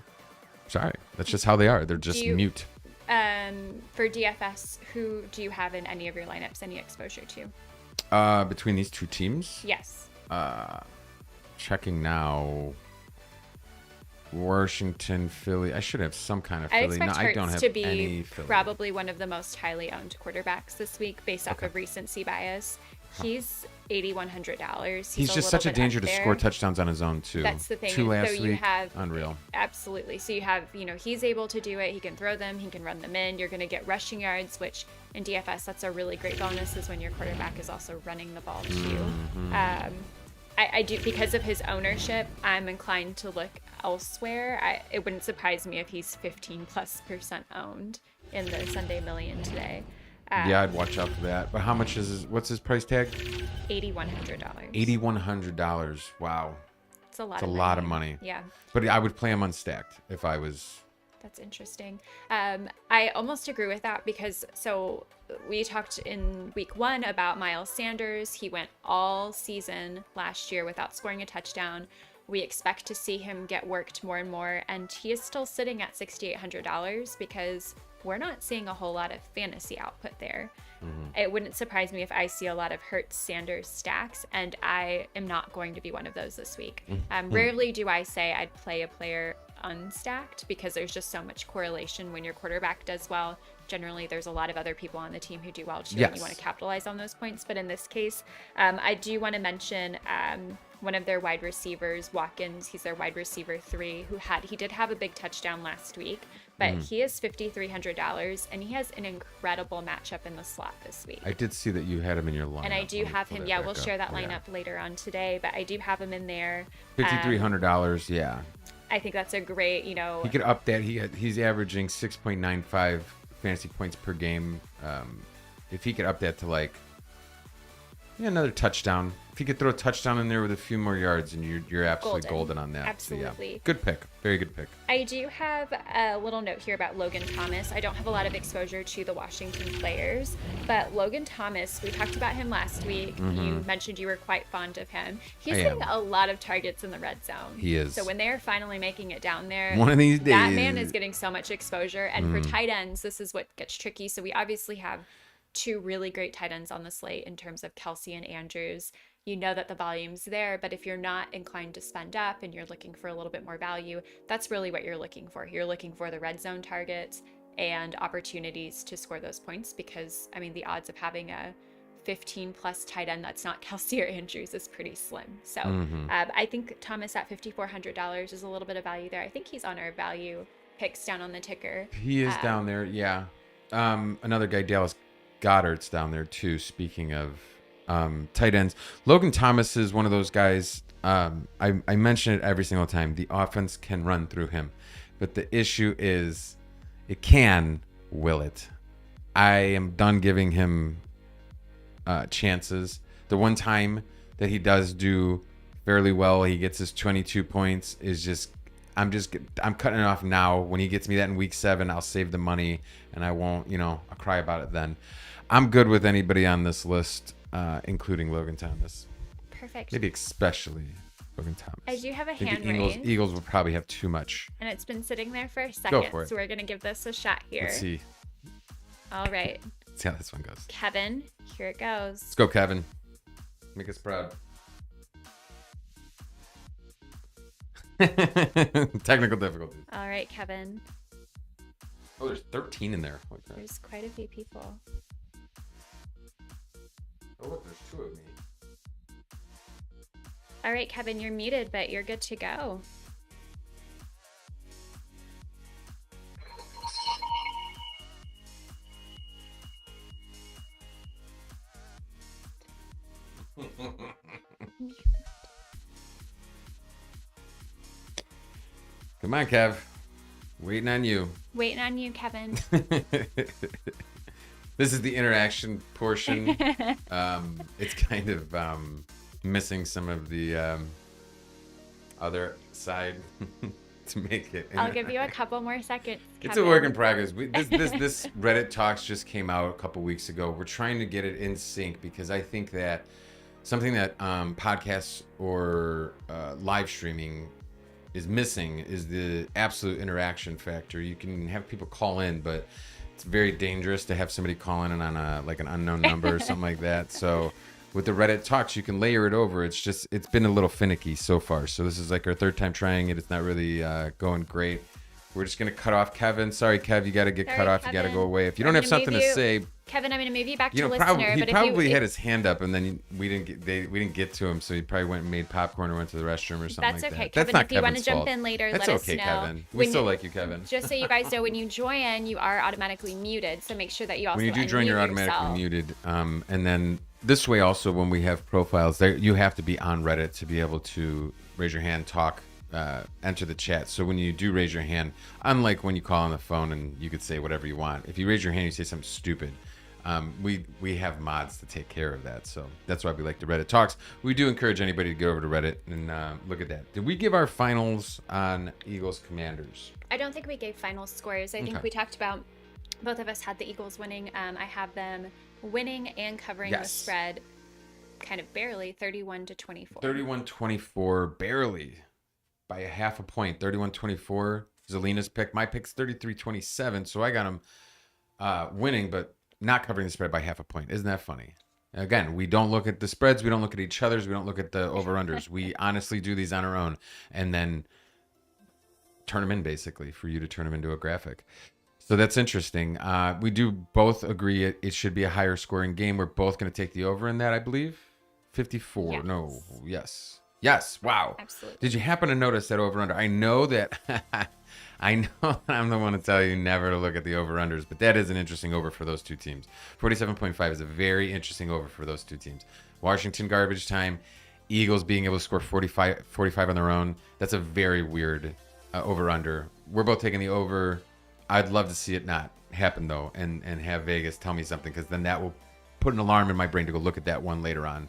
Sorry, that's just how they are. They're just mute. For DFS, who do you have in any of your lineups? Any exposure to? Between these two teams? Yes. Checking now. Washington, Philly. I should have some kind of Philly. I expect Hurts don't have to be any Philly. Probably one of the most highly owned quarterbacks this week based off of recency bias. He's $8,100. He's just such a danger to score touchdowns on his own too. That's the thing. 2 last so you week. have Unreal. Absolutely. So you have, he's able to do it. He can throw them. He can run them in. You're going to get rushing yards, which in DFS that's a really great bonus. Is when your quarterback is also running the ball too. Mm-hmm. I do, because of his ownership, I'm inclined to look elsewhere. It wouldn't surprise me if he's 15+% owned in the Sunday Million today. Yeah, I'd watch out for that. But how much is what's his price tag? $8,100. $8,100. Wow. It's a lot. It's a lot of money. Yeah. But I would play him unstacked if I was. That's interesting. I almost agree with that because we talked in week 1 about Miles Sanders. He went all season last year without scoring a touchdown. We expect to see him get worked more and more, and he is still sitting at $6,800 because we're not seeing a whole lot of fantasy output there. Mm-hmm. It wouldn't surprise me if I see a lot of Hurts Sanders stacks, and I am not going to be one of those this week. Rarely do I say I'd play a player unstacked because there's just so much correlation. When your quarterback does well, generally there's a lot of other people on the team who do well too, and you want to capitalize on those points. But in this case, I do want to mention one of their wide receivers, Watkins. He's their wide receiver 3 he did have a big touchdown last week, but he is $5,300 and he has an incredible matchup in the slot this week. I did see that you had him in your lineup. And I do have him. Yeah, we'll share that lineup later on today, but I do have him in there. $5,300. Yeah. I think that's a great, He could up that. He's averaging 6.95 fantasy points per game. If he could up that to another touchdown. If he could throw a touchdown in there with a few more yards, and you're absolutely golden on that. Absolutely. So yeah, good pick. Very good pick. I do have a little note here about Logan Thomas. I don't have a lot of exposure to the Washington players, but Logan Thomas, we talked about him last week. You mentioned you were quite fond of him. He's getting a lot of targets in the red zone. He is. So when they're finally making it down there, one of these days, that man is getting so much exposure. And for tight ends, this is what gets tricky. So we obviously have 2 really great tight ends on the slate in terms of Kelsey and Andrews. You know that the volume's there, but if you're not inclined to spend up and you're looking for a little bit more value, that's really what you're looking for. You're looking for the red zone targets and opportunities to score those points because, the odds of having a 15+ tight end that's not Kelsey or Andrews is pretty slim. So I think Thomas at $5,400 is a little bit of value there. I think he's on our value picks down on the ticker. He is down there, yeah. Another guy, Dallas Goddard's down there too, speaking of tight ends. Logan Thomas is one of those guys. I mention it every single time. The offense can run through him, but the issue is will it? I am done giving him chances. The one time that he does do fairly well, he gets his 22 points, is just I'm cutting it off now. When he gets me that in week 7, I'll save the money and I won't, I'll cry about it then. I'm good with anybody on this list, including Logan Thomas. Perfect. Maybe especially Logan Thomas. I do have a think hand the raised. Eagles will probably have too much. And it's been sitting there for a second. Go for it. So we're going to give this a shot here. Let's see. All right. Let's see how this one goes. Kevin, here it goes. Let's go, Kevin. Make us proud. Technical difficulties. All right, Kevin. Oh, there's 13 in there. There's quite a few people. Oh, look, there's 2 of me. All right, Kevin, you're muted, but you're good to go. Come on, Kev. Waiting on you. Waiting on you, Kevin. This is the interaction portion. It's kind of missing some of the other side to make it. I'll give you a couple more seconds, Kevin. It's a work in progress. This Reddit Talks just came out a couple weeks ago. We're trying to get it in sync because I think that something that podcasts or live streaming is missing is the absolute interaction factor. You can have people call in, but it's very dangerous to have somebody call in on an unknown number or something like that. So with the Reddit Talks, you can layer it over. It's been a little finicky so far. So this is like our third time trying it. It's not really going great. We're just going to cut off Kevin. Sorry, Kev, you got to get cut off. Kevin. You got to go away. If you don't have something to say, Kevin, I'm going to move you back to probably, listener. he But probably if had his hand up, and then we didn't get to him, so he probably went and made popcorn or went to the restroom or something that's like okay, that. Kevin. That's not if you want to Kevin's jump fault. in later, That's let okay, us know. Kevin. We still like you, Kevin. Just so you guys know, when you join, you are automatically muted. So make sure that you also When you do join, you're automatically yourself. muted. And then this way, also, when we have profiles, there you have to be on Reddit to be able to raise your hand, talk, enter the chat. So when you do raise your hand, unlike when you call on the phone and you could say whatever you want, if you raise your hand, you say something stupid. We have mods to take care of that, so that's why we like the Reddit Talks. We do encourage anybody to go over to Reddit and look at that. Did we give our finals on Eagles Commanders? I don't think we gave final scores. I think we talked about both of us had the Eagles winning. I have them winning and covering the spread, kind of barely, 31-24. 31-24, barely by a half a point. 31-24 is Alina's pick. My pick's 33-27, so I got them winning, but not covering the spread by half a point. Isn't that funny? Again, we don't look at the spreads. We don't look at each other's. We don't look at the over-unders. We honestly do these on our own and then turn them in, basically, for you to turn them into a graphic. So that's interesting. We do both agree it should be a higher scoring game. We're both going to take the over in that, I believe. 54. Yes. No. Yes. Yes. Wow. Absolutely. Did you happen to notice that over-under? I know that... I know I'm the one to tell you never to look at the over-unders, but that is an interesting over for those two teams. 47.5 is a very interesting over for those two teams. Washington garbage time, Eagles being able to score 45 on their own. That's a very weird over-under. We're both taking the over. I'd love to see it not happen, though, and have Vegas tell me something, because then that will put an alarm in my brain to go look at that one later on.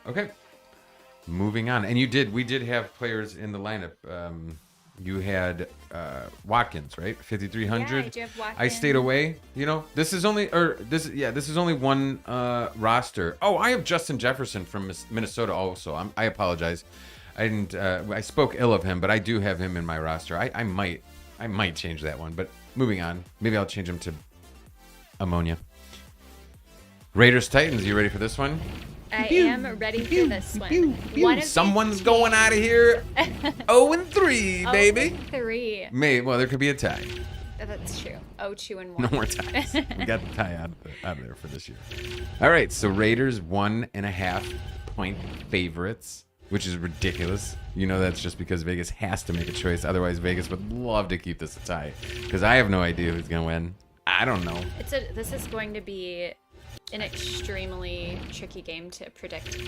Okay. Moving on. And we did have players in the lineup. You had Watkins, right? 5,300. Yeah, I do have Watkins. I stayed away. This is only one roster. Oh, I have Justin Jefferson from Minnesota also. I apologize. I didn't. I spoke ill of him, but I do have him in my roster. I might change that one. But moving on, maybe I'll change him to ammonia. Raiders Titans. You ready for this one? I am ready for this one. Someone's going out of here 0-3, baby. 0-3. Well, there could be a tie. That's true. 2-1. No more ties. We got the tie out of there for this year. All right, so Raiders 1.5 point favorites, which is ridiculous. That's just because Vegas has to make a choice. Otherwise, Vegas would love to keep this a tie, because I have no idea who's going to win. I don't know. This is going to be an extremely tricky game to predict.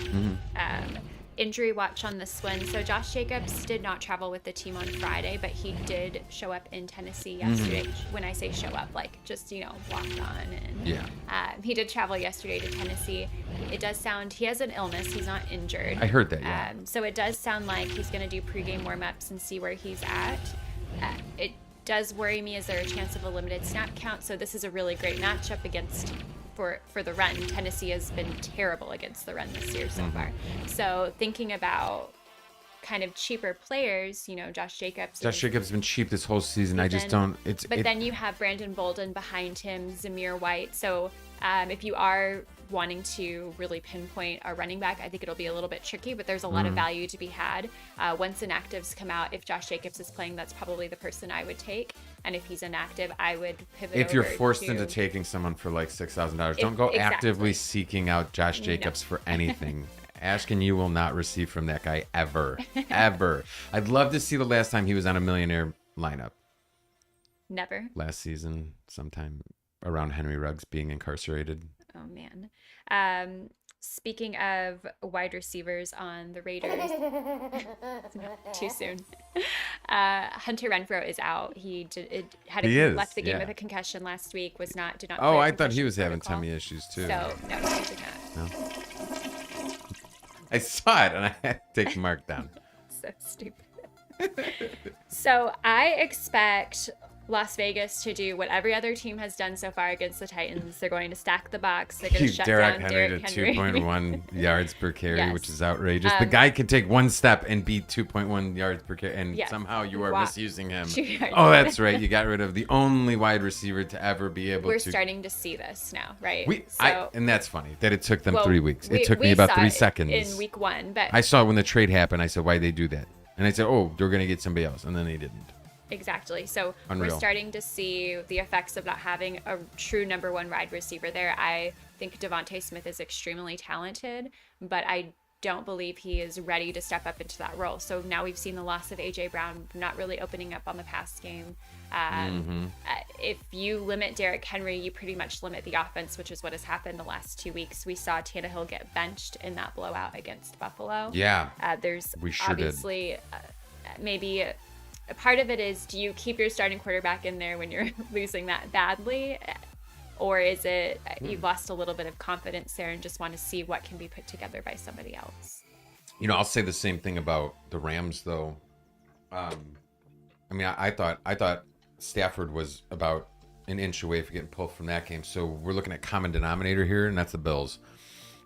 Injury watch on this one. So Josh Jacobs did not travel with the team on Friday, but he did show up in Tennessee yesterday. When I say show up, like just walked on. And he did travel yesterday to Tennessee. It does sound he has an illness. He's not injured. I heard that. Yeah. So it does sound like he's going to do pregame warm-ups and see where he's at. It does worry me. Is there a chance of a limited snap count? So this is a really great matchup against. For the run. Tennessee has been terrible against the run this year so far. So thinking about kind of cheaper players, Josh Jacobs. Josh Jacobs has been cheap this whole season. I just don't. But then you have Brandon Bolden behind him, Zamir White. So if you are wanting to really pinpoint a running back, I think it'll be a little bit tricky, but there's a lot of value to be had. Once inactives come out, if Josh Jacobs is playing, that's probably the person I would take. And if he's inactive, I would pivot If you're over forced to... into taking someone for like $6,000, don't go actively seeking out Josh Jacobs for anything. Ask and you will not receive from that guy ever. Ever. I'd love to see the last time he was on a millionaire lineup. Never. Last season, sometime around Henry Ruggs being incarcerated. Oh, man. Speaking of wide receivers on the Raiders, too soon. Hunter Renfrow is out. Left the game with a concussion last week. Did not. Oh, clear I thought he concussion was having protocol. tummy issues too. So no, he did not. No. I saw it and I had to take Mark down. So stupid. So I expect Las Vegas to do what every other team has done so far against the Titans. They're going to stack the box. They're going to shut down Derrick Henry to 2.1 yards per carry, Yes. which is outrageous. The guy can take one step and beat 2.1 yards per carry, and Yes. somehow you are misusing him. 2 yards. Oh, that's right. You got rid of the only wide receiver to ever be able We're to. starting to see this now, right? And that's funny that it took them Well, 3 weeks. It took we me about saw 3 it seconds. in week 1, but I saw it when the trade happened. I said, why'd they do that? And I said, oh, they're going to get somebody else. And then they didn't. exactly. So Unreal. we're starting to see the effects of not having a true number one wide receiver there. I think Devontae Smith is extremely talented, but I don't believe he is ready to step up into that role. So now we've seen the loss of A.J. Brown not really opening up on the pass game. If you limit Derrick Henry, you pretty much limit the offense, which is what has happened the last 2 weeks. We saw Tannehill get benched in that blowout against Buffalo. Yeah. There's We sure did. obviously maybe a part of it is, do you keep your starting quarterback in there when you're losing that badly? Or is it you've lost a little bit of confidence there and just want to see what can be put together by somebody else? You know, I'll say the same thing about the Rams, though. I mean, I thought Stafford was about an inch away from getting pulled from that game. So we're looking at common denominator here, and that's the Bills.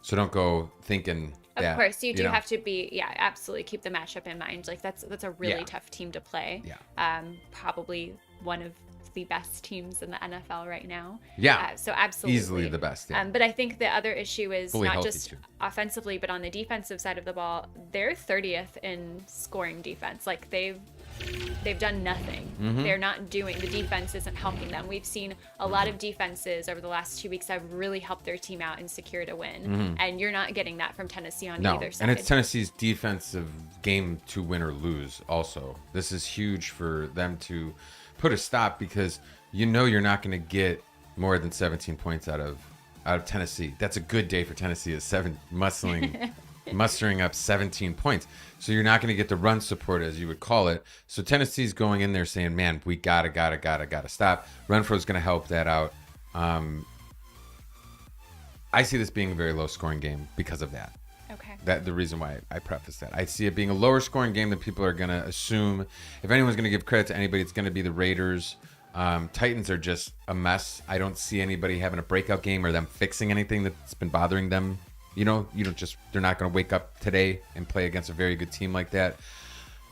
So don't go thinking that. Of course, you do know, have to be, absolutely keep the matchup in mind. Like that's a really Yeah. tough team to play. Yeah. Probably one of the best teams in the NFL right now. Yeah. So absolutely. Easily the best. Yeah. But I think the other issue is Fully not healthy, just too. offensively, but on the defensive side of the ball, they're 30th in scoring defense. Like they've done nothing. Mm-hmm. They're not doing, the defense isn't helping them. We've seen a lot of defenses over the last 2 weeks have really helped their team out and secured a win. And you're not getting that from Tennessee on No, either side. and it's Tennessee's defensive game to win or lose also. This is huge for them to put a stop because you know you're not going to get more than 17 points out of Tennessee. That's a good day for Tennessee at mustering up 17 points. So you're not going to get the run support, as you would call it. So Tennessee's going in there saying, man, we gotta stop. Renfro's going to help that out. I see this being a very low scoring game because of that. Okay. That the reason why I preface that. I see it being a lower scoring game than people are going to assume. If anyone's going to give credit to anybody, it's going to be the Raiders. Titans are just a mess. I don't see anybody having a breakout game or them fixing anything that's been bothering them. You know, they're not going to wake up today and play against a very good team like that.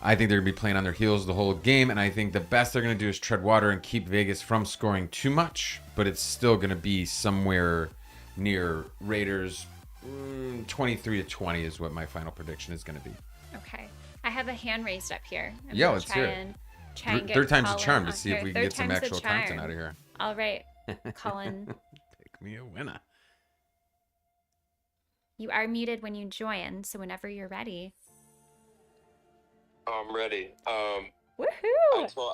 I think they're going to be playing on their heels the whole game, and I think the best they're going to do is tread water and keep Vegas from scoring too much, but it's still going to be somewhere near Raiders. 23-20 is what my final prediction is going to be. Okay. I have a hand raised up here. Yeah, let's hear it. Try and get Third time's a Colin charm to on see if here. we can Third get some time's the actual content charm. out of here. All right, Colin. Pick me a winner. You are muted when you join, so whenever you're ready. I'm ready. Woohoo! So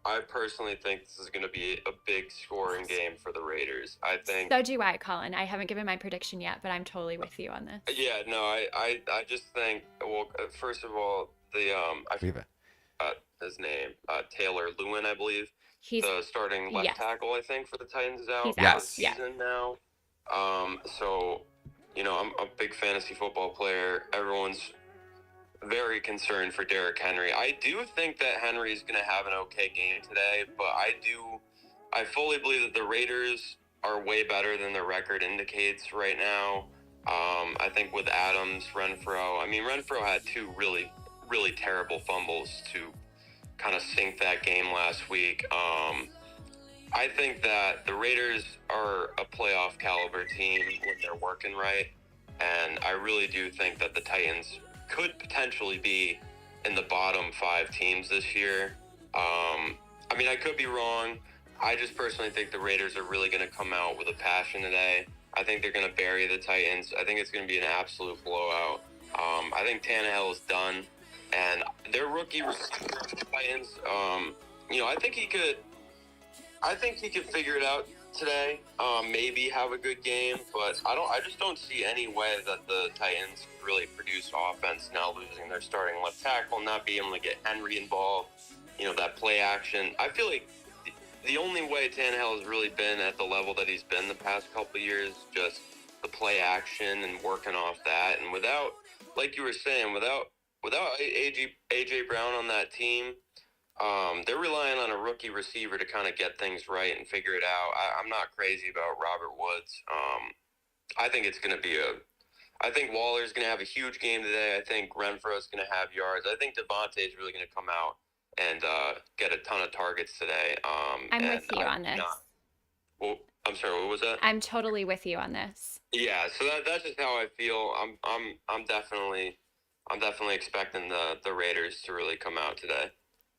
I personally think this is going to be a big scoring game for the Raiders. I think. So do I, Colin. I haven't given my prediction yet, but I'm totally with you on this. Yeah, no, I just think. Well, first of all, I Viva. his name, Taylor Lewin, I believe. He's The starting left yes. tackle, I think, for the Titans is out He's for out, the yeah. season now. So, you know, I'm a big fantasy football player. Everyone's very concerned for Derrick Henry. I do think that Henry is going to have an okay game today, but I fully believe that the Raiders are way better than their record indicates right now. I think with Adams, Renfrow, Renfrow had 2 really, really terrible fumbles to kind of sink that game last week. I think that the Raiders are a playoff caliber team when they're working right, and I really do think that the Titans could potentially be in the bottom 5 teams this year. I could be wrong. I just personally think the Raiders are really going to come out with a passion today. I think they're going to bury the Titans. I think it's going to be an absolute blowout. I think Tannehill is done, and their rookie receiver, the Titans, I think he could figure it out today, maybe have a good game, but I just don't see any way that the Titans really produce offense now, losing their starting left tackle, not being able to get Henry involved, that play action. I feel like the only way Tannehill has really been at the level that he's been the past couple of years, just the play action and working off that. And without, like you were saying, without AJ Brown on that team, they're relying on a rookie receiver to kind of get things right and figure it out. I'm not crazy about Robert Woods. I think it's going to be I think Waller's going to have a huge game today. I think Renfro's going to have yards. I think Devontae's really going to come out and get a ton of targets today. I'm with you on this. Well, I'm sorry, what was that? I'm totally with you on this. Yeah, so that's just how I feel. I'm definitely expecting the Raiders to really come out today.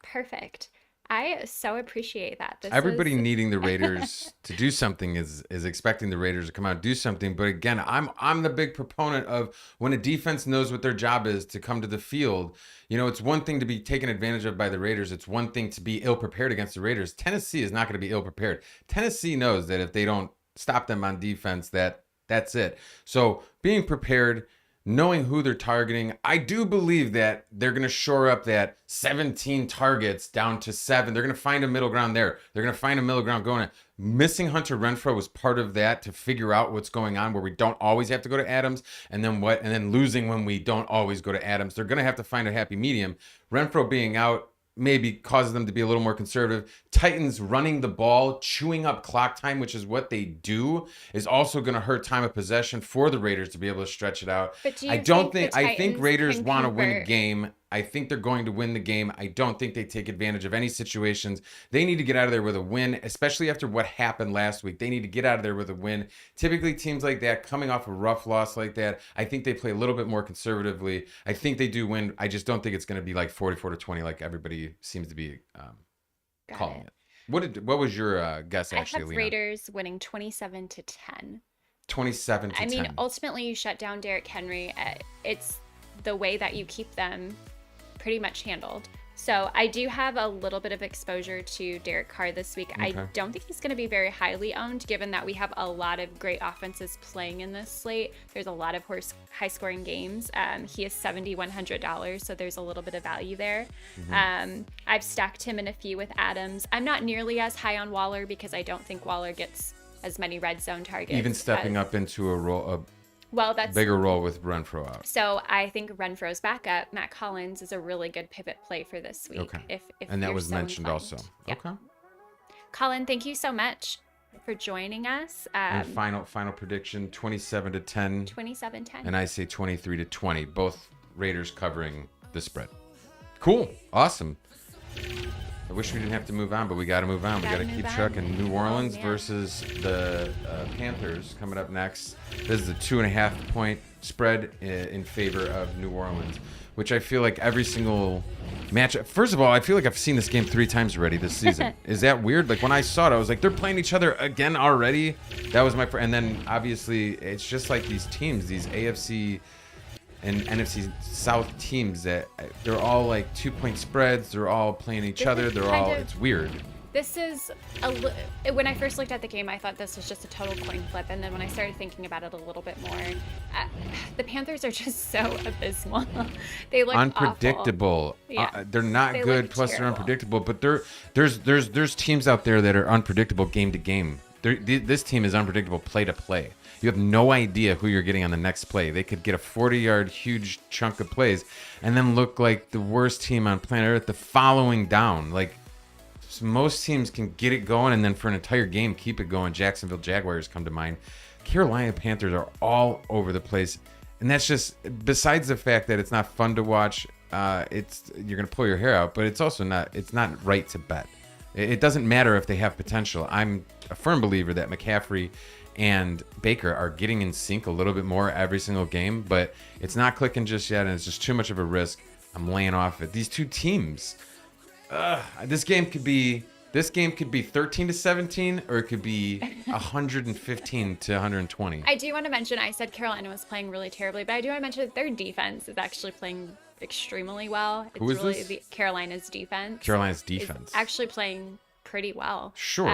Perfect. I so appreciate that. Everybody needing the Raiders to do something is expecting the Raiders to come out and do something. But again, I'm the big proponent of when a defense knows what their job is to come to the field. It's one thing to be taken advantage of by the Raiders. It's one thing to be ill prepared against the Raiders. Tennessee is not going to be ill prepared. Tennessee knows that if they don't stop them on defense, that's it. So being prepared, knowing who they're targeting, I do believe that they're going to shore up that 17 targets down to 7. They're going to find a middle ground there. They're going to find a middle ground going. Missing Hunter Renfrow was part of that to figure out what's going on, where we don't always have to go to Adams, and then losing when we don't always go to Adams. They're going to have to find a happy medium. Renfrow being out maybe causes them to be a little more conservative. Titans running the ball, chewing up clock time, which is what they do, is also going to hurt time of possession for the Raiders to be able to stretch it out. But I think Raiders want to win a game. I think they're going to win the game. I don't think they take advantage of any situations. They need to get out of there with a win, especially after what happened last week. They need to get out of there with a win. Typically, teams like that, coming off a rough loss like that, I think they play a little bit more conservatively. I think they do win. I just don't think it's going to be like 44-20 like everybody seems to be calling it. What was your guess, actually, I have Alina? Raiders winning 27-10. 27-10. I mean, ultimately, you shut down Derrick Henry. It's the way that you keep them pretty much handled. So I do have a little bit of exposure to Derek Carr this week. Okay. I don't think he's going to be very highly owned, given that we have a lot of great offenses playing in this slate. There's a lot of high-scoring games. He is $7,100, so there's a little bit of value there. Mm-hmm. I've stacked him in a few with Adams. I'm not nearly as high on Waller because I don't think Waller gets as many red zone targets. Even stepping up into a role, that's bigger role with Renfrow out. So I think Renfro's backup, Matt Collins, is a really good pivot play for this week. Okay. If and that was so mentioned inclined. also. Yeah. Okay. Colin, thank you so much for joining us. And final prediction: 27-10. 27-10. And I say 23-20. Both Raiders covering the spread. Cool. Awesome. I wish we didn't have to move on, but we got to move on. We got to keep trucking. New Orleans versus the Panthers coming up next. This is a 2.5 point spread in favor of New Orleans, which I feel like every single match. First of all, I feel like I've seen this game 3 times already this season. Is that weird? Like when I saw it, I was like, they're playing each other again already. That was my and then obviously it's just like these teams, these AFC and NFC South teams that they're all like 2-point spreads. They're all playing each other. It's weird. This is when I first looked at the game, I thought this was just a total coin flip. And then when I started thinking about it a little bit more, the Panthers are just so abysmal. They look unpredictable. Yeah. They're not good. Plus, terrible. They're unpredictable. But there's teams out there that are unpredictable game to game. This team is unpredictable play to play. You have no idea who you're getting on the next play. They could get a 40-yard huge chunk of plays and then look like the worst team on planet Earth the following down. Like most teams can get it going and then for an entire game keep it going. Jacksonville Jaguars come to mind. Carolina Panthers are all over the place. And that's just, besides the fact that it's not fun to watch, you're going to pull your hair out, but it's also not right to bet. It doesn't matter if they have potential. I'm a firm believer that McCaffrey and Baker are getting in sync a little bit more every single game, but it's not clicking just yet, and it's just too much of a risk. I'm laying off it. These two teams, this game could be 13-17, or it could be 115-120. I do want to mention, I said Carolina was playing really terribly, but I do want to mention that their defense is actually playing extremely well. It's Who is really this? Carolina's defense. Carolina's defense is actually playing pretty well. Sure.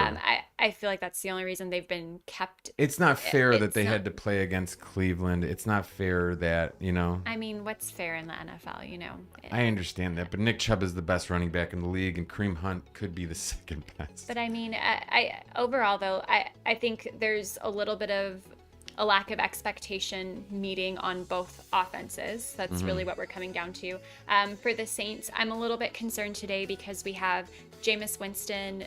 I feel like that's the only reason they've been kept. It's not fair that It's they not- had to play against Cleveland. It's not fair that, I mean, what's fair in the NFL, I understand that, but Nick Chubb is the best running back in the league, and Kareem Hunt could be the second best. But I mean, I overall though, I think there's a little bit of a lack of expectation meeting on both offenses. That's really what we're coming down to. For the Saints, I'm a little bit concerned today because we have Jameis Winston,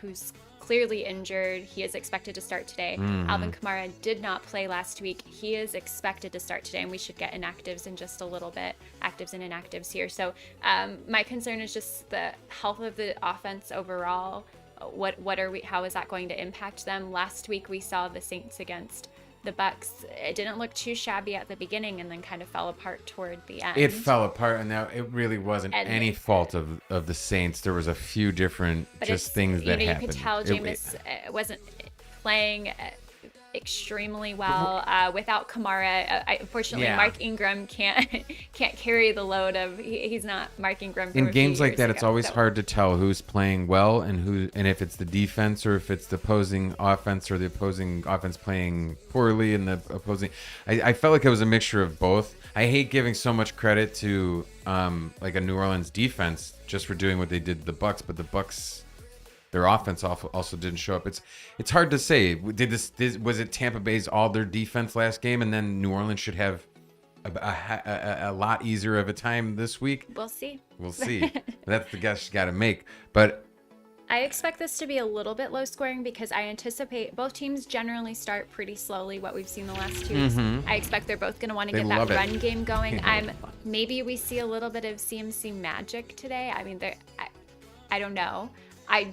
who's clearly injured. He is expected to start today. Alvin Kamara did not play last week. He is expected to start today, and we should get inactives in just a little bit, actives and inactives here. So my concern is just the health of the offense overall. How is that going to impact them? Last week we saw the Saints against the Bucks. It didn't look too shabby at the beginning and then kind of fell apart toward the end. It fell apart, and now it really wasn't any fault of the Saints. There was a few different things that happened. You could tell Jameis wasn't playing extremely well without Kamara. Unfortunately, Mark Ingram can't carry the load of. He's not Mark Ingram. In games like that, it's always hard to tell who's playing well and if it's the defense or if it's the opposing offense or the opposing offense playing poorly and the opposing. I felt like it was a mixture of both. I hate giving so much credit to like a New Orleans defense just for doing what they did to the Bucks, but the Bucks. Their offense also didn't show up. It's hard to say. Was it Tampa Bay's all their defense last game, and then New Orleans should have a lot easier of a time this week? We'll see. We'll see. That's the guess you got to make. But I expect this to be a little bit low scoring because I anticipate both teams generally start pretty slowly. What we've seen the last 2 weeks, I expect they're both going to want to get that run game going. Maybe we see a little bit of CMC magic today. I mean, I don't know. I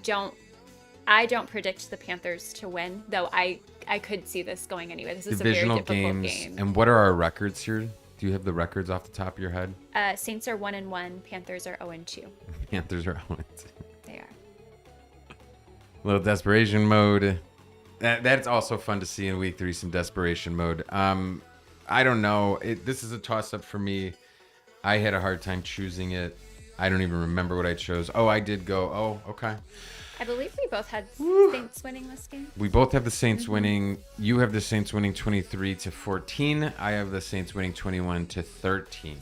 don't predict the Panthers to win, though I could see this going anyway. This is divisional a very difficult game. And what are our records here? Do you have the records off the top of your head? Saints are 1-1. Panthers are 0-2. Panthers are 0-2. They are. A little desperation mode. That's also fun to see in week 3, some desperation mode. I don't know. This is a toss-up for me. I had a hard time choosing it. I don't even remember what I chose. Oh, I did go. Oh, okay. I believe we both had Saints winning this game. We both have the Saints winning. You have the Saints winning 23-14. I have the Saints winning 21-13.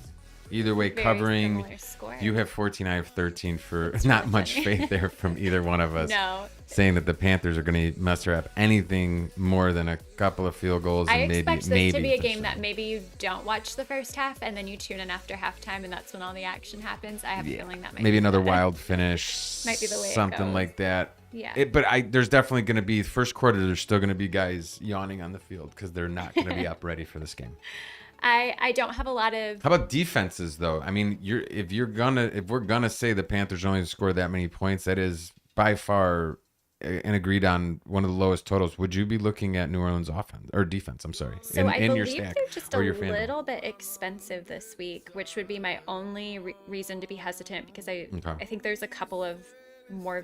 Either way, Very covering. similar score. You have 14, I have 13 for not much faith there from either one of us. No. Saying that the Panthers are going to muster up anything more than a couple of field goals. I And expect maybe this to be a game touchdown. that maybe you don't watch the first half and then you tune in after halftime and that's when all the action happens. I have a feeling that might maybe be another that. wild finish. Might be the way it something goes. like that. Yeah. But there's definitely going to be first quarter. There's still going to be guys yawning on the field because they're not going to be up ready for this game. I don't have a lot of. How about defenses though? I mean, if we're gonna say the Panthers only scored that many points, that is by far and agreed on one of the lowest totals. Would you be looking at New Orleans offense or defense? I'm sorry. So I believe your stack they're just a or your Fanduel? little bit expensive this week, which would be my only reason to be hesitant because I think there's a couple of more.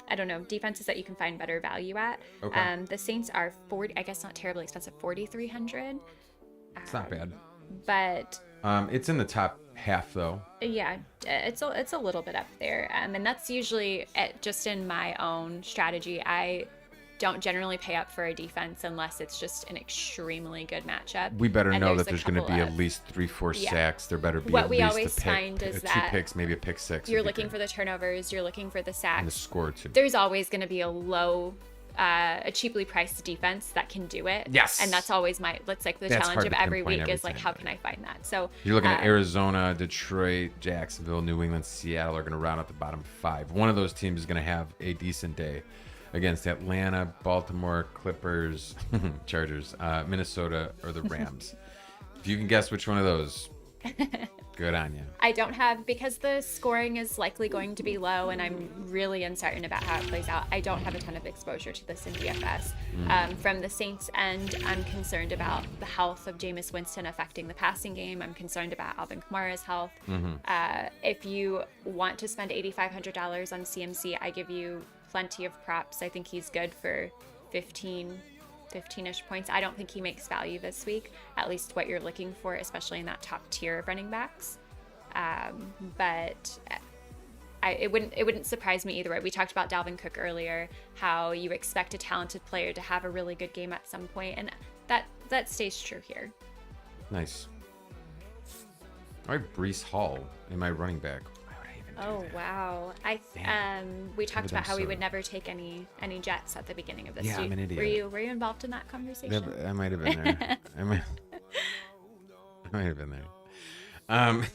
I don't know, defenses that you can find better value at. Okay. The Saints are 40, I guess not terribly expensive, 4,300. It's not bad. But it's in the top half though. yeah, it's a little bit up there. And that's usually just in my own strategy. I don't generally pay up for a defense unless it's just an extremely good matchup. We better And know that there's going to couple be of- at least 3-4 Yeah. sacks. There better be What at we least always a pick, find is 2 that picks, maybe a pick 6. You're looking for the turnovers, you're looking for the and the sacks. score too. There's always going to be a cheaply priced defense that can do it. Yes. And that's always the That's challenge hard of to every pinpoint week every is like, time, how but- can I find that? So You're looking at Arizona, Detroit, Jacksonville, New England, Seattle are going to round out the bottom 5. One of those teams is going to have a decent day against Atlanta, Baltimore, Clippers, Chargers, Minnesota, or the Rams. If you can guess which one of those, good on you. I don't have, because the scoring is likely going to be low and I'm really uncertain about how it plays out, I don't have a ton of exposure to this in DFS. From the Saints end, I'm concerned about the health of Jameis Winston affecting the passing game. I'm concerned about Alvin Kamara's health. If you want to spend $8,500 on CMC, I give you plenty of props. I think he's good for 15-ish points. I don't think he makes value this week, at least what you're looking for, especially in that top tier of running backs. But it wouldn't surprise me either way. We talked about Dalvin Cook earlier, how you expect a talented player to have a really good game at some point, and that stays true here. Nice. All right, Breece Hall in my running back. Why would I even do that? Wow. We talked about how we would never take any Jets at the beginning of this. Yeah, I'm an idiot. Were you involved in that conversation? I might have been there. I might have been there.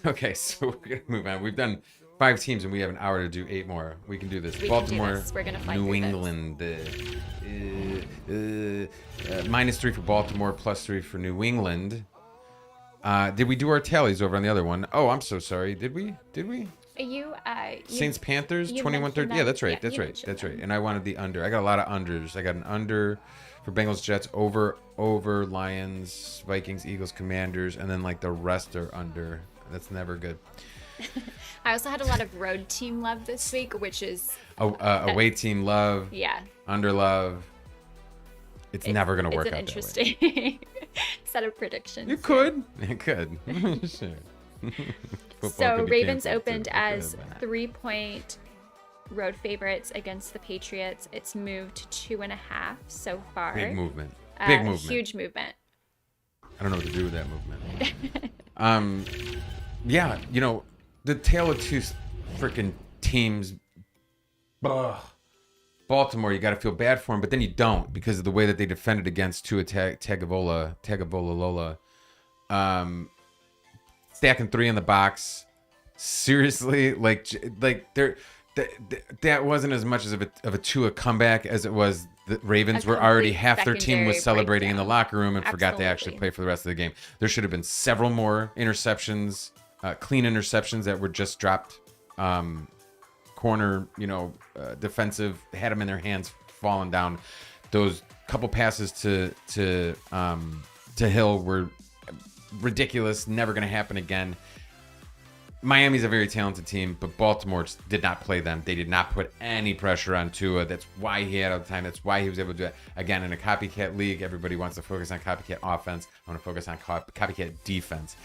Okay, so we're gonna move on. We've done 5 teams and we have an hour to do 8 more. We can do this. Baltimore, We're gonna fly New through England. -3 for Baltimore, +3 for New England. Did we do our tallies over on the other one? Oh, I'm so sorry. Did we? You Saints Panthers you 21-30. mentioned Yeah, that. that's right. Yeah, that's you right. mentioned That's that. right. And I wanted the under. I got a lot of unders. I got an under for Bengals Jets, over Lions, Vikings, Eagles, Commanders, and then like the rest are under. That's never good. I also had a lot of road team love this week, which is Away team love, yeah. under love. It's never gonna work It's an out that way. interesting set of predictions. It could. Sure. Football So could be Ravens canceled, opened too. as It could, but 3-point road favorites against the Patriots. It's moved to 2.5 so far. big movement. Big movement. Huge movement. I don't know what to do with that movement. Yeah, the tale of two freaking teams. Ugh. Baltimore, you got to feel bad for them, but then you don't because of the way that they defended against Tua Tagovailoa. Stacking 3 in the box. Seriously, that wasn't as much of a Tua comeback as it was. The Ravens were already half their team was celebrating in the locker room and forgot to actually play for the rest of the game. There should have been several more interceptions, clean interceptions that were just dropped. Corner, defensive, had them in their hands, falling down. Those couple passes to Hill were ridiculous. Never going to happen again. Miami's a very talented team, but Baltimore just did not play them. They did not put any pressure on Tua. That's why he had all the time. That's why he was able to do it. Again, in a copycat league, everybody wants to focus on copycat offense. I want to focus on copycat defense.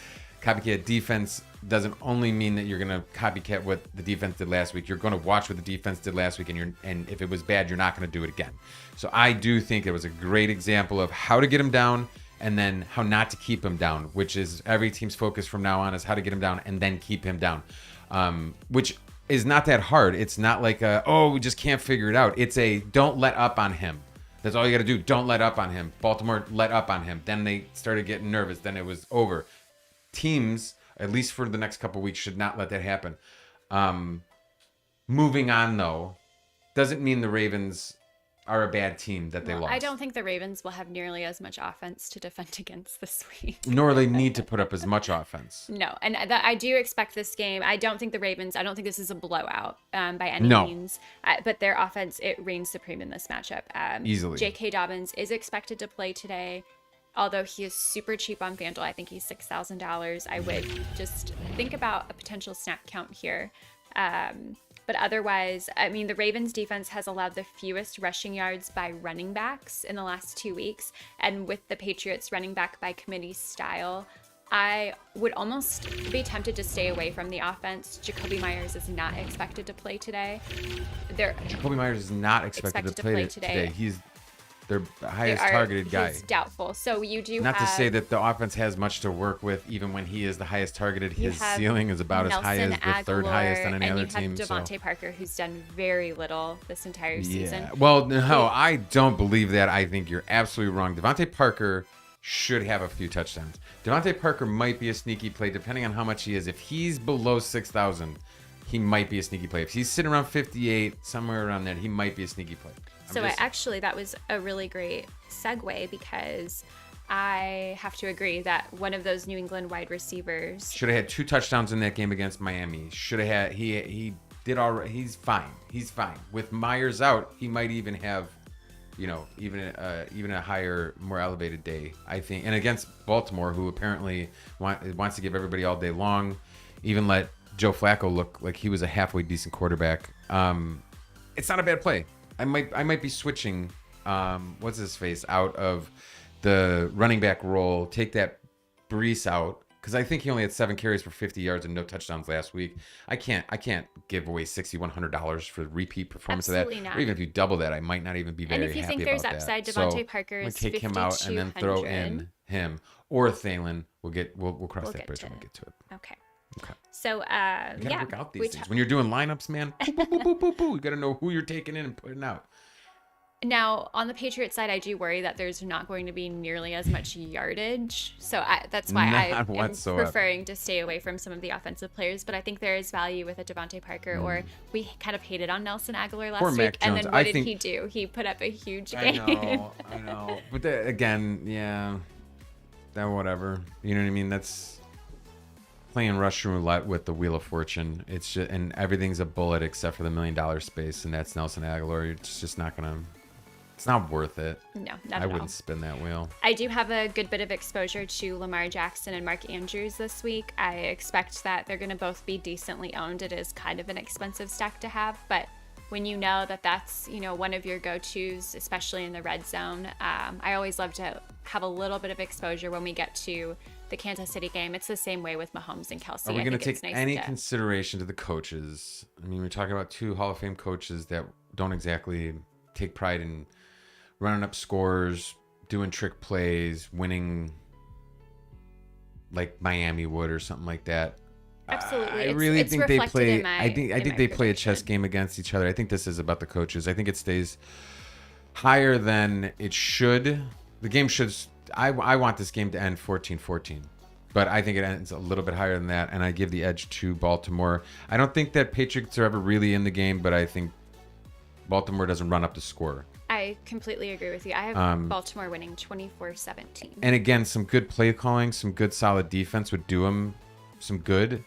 Copycat defense doesn't only mean that you're going to copycat what the defense did last week. You're going to watch what the defense did last week, and if it was bad, you're not going to do it again. So I do think it was a great example of how to get him down and then how not to keep him down, which is every team's focus from now on is how to get him down and then keep him down, which is not that hard. It's not like, we just can't figure it out. It's don't let up on him. That's all you got to do. Don't let up on him. Baltimore let up on him. Then they started getting nervous. Then it was over. Teams, at least for the next couple of weeks, should not let that happen. Moving on, though, doesn't mean the Ravens are a bad team that they lost. I don't think the Ravens will have nearly as much offense to defend against this week. Nor they need to put up as much offense. No, and I do expect this game. I don't think this is a blowout by any means. But their offense, it reigns supreme in this matchup. Easily. J.K. Dobbins is expected to play today. Although he is super cheap on Fanduel, I think he's $6,000. I would just think about a potential snap count here. But otherwise, I mean, the Ravens defense has allowed the fewest rushing yards by running backs in the last 2 weeks. And with the Patriots running back by committee style, I would almost be tempted to stay away from the offense. Jacoby Myers is not expected to play today. Jacoby Myers is not expected to play today. He's their highest targeted guy. He's doubtful. So you do not to say that the offense has much to work with, even when he is the highest targeted. His ceiling is about as high as the third highest on any other team. And you have Devontae Parker, who's done very little this entire season. Well, no, I don't believe that. I think you're absolutely wrong. Devontae Parker should have a few touchdowns. Devontae Parker might be a sneaky play, depending on how much he is. If he's below 6,000, he might be a sneaky play. If he's sitting around 58, somewhere around there, he might be a sneaky play. That was a really great segue because I have to agree that one of those New England wide receivers should have had 2 touchdowns in that game against Miami. Should have had. He did all right. He's fine. With Myers out, he might even have, even a higher, more elevated day, I think. And against Baltimore, who apparently wants to give everybody all day long, even let Joe Flacco look like he was a halfway decent quarterback. It's not a bad play. I might be switching what's his face out of the running back role, take that Breece out, because I think he only had 7 carries for 50 yards and no touchdowns last week. I can't give away $6,100 for the repeat performance Absolutely of that. not. Or even if you double that, I might not even be very And if you happy think there's about upside, that. Devontae I'm Parker gonna is take him out and then throw in 5,200. him or Thalen. We'll cross We'll that get bridge to when we it. get to it. Okay. Okay. So, You gotta yeah. work out we these things. When you're doing lineups, man, boop, boop, boop, boop, boop, boop. You gotta know who you're taking in and putting out. Now, on the Patriots side, I do worry that there's not going to be nearly as much yardage. So that's why I Not am whatsoever. preferring to stay away from some of the offensive players. But I think there is value with a Devontae Parker, or we kind of hated on Nelson Aguilar last Poor week. Mac And Jones. then what I did think- he do? He put up a huge I game. know. But again, yeah, that whatever. You know what I mean? That's playing Russian roulette with the Wheel of Fortune. It's just, and everything's a bullet except for the $1 million space, and that's Nelson Aguilar. It's just not gonna. It's not worth it. No, not I at all. wouldn't spin that wheel. I do have a good bit of exposure to Lamar Jackson and Mark Andrews this week. I expect that they're going to both be decently owned. It is kind of an expensive stack to have, but when you know that that's, one of your go-tos, especially in the red zone, I always love to have a little bit of exposure when we get to the Kansas City game. It's the same way with Mahomes and Kelsey. Are we I going to think take it's nice any to- consideration to the coaches? I mean, we're talking about 2 Hall of Fame coaches that don't exactly take pride in running up scores, doing trick plays, winning like Miami would or something like that. Absolutely. I It's- really it's think they reflected play. in my- I think in my they play a chess prediction. game against each other. I think this is about the coaches. I think it stays higher than it should. The game should. I want this game to end 14-14. But I think it ends a little bit higher than that, and I give the edge to Baltimore. I don't think that Patriots are ever really in the game, but I think Baltimore doesn't run up the score. I completely agree with you. I have Baltimore winning 24-17. And again, some good play calling, some good solid defense would do them some good.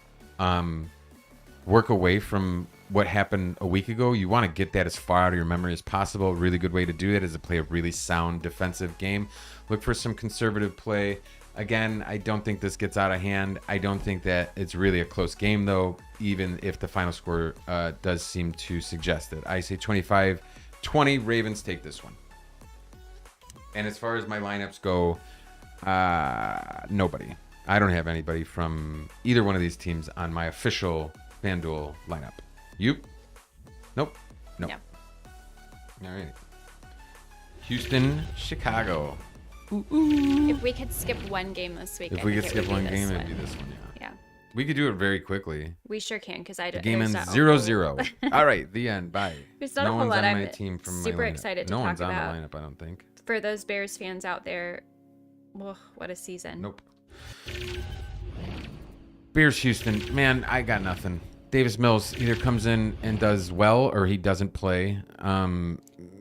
Work away from what happened a week ago. You want to get that as far out of your memory as possible. A really good way to do that is to play a really sound defensive game. Look for some conservative play. Again, I don't think this gets out of hand. I don't think that it's really a close game, though, even if the final score does seem to suggest it. I say 25-20, Ravens take this one. And as far as my lineups go, nobody. I don't have anybody from either one of these teams on my official Fanduel lineup. You? Nope. Nope. No. All right. Houston, Chicago. If we could skip one game this week, If I we think could it would skip one be game, this it'd be one. this one, yeah. Yeah, We could do it very quickly. we sure can because I The don't. game there's ends not- 0-0. All right, the end. Bye. There's not a no whole one's lot on I'm my team from super my lineup. excited to No talk one's on about. the lineup, I don't think. For those Bears fans out there, what a season! Nope. Bears Houston, man, I got nothing. Davis Mills either comes in and does well or he doesn't play.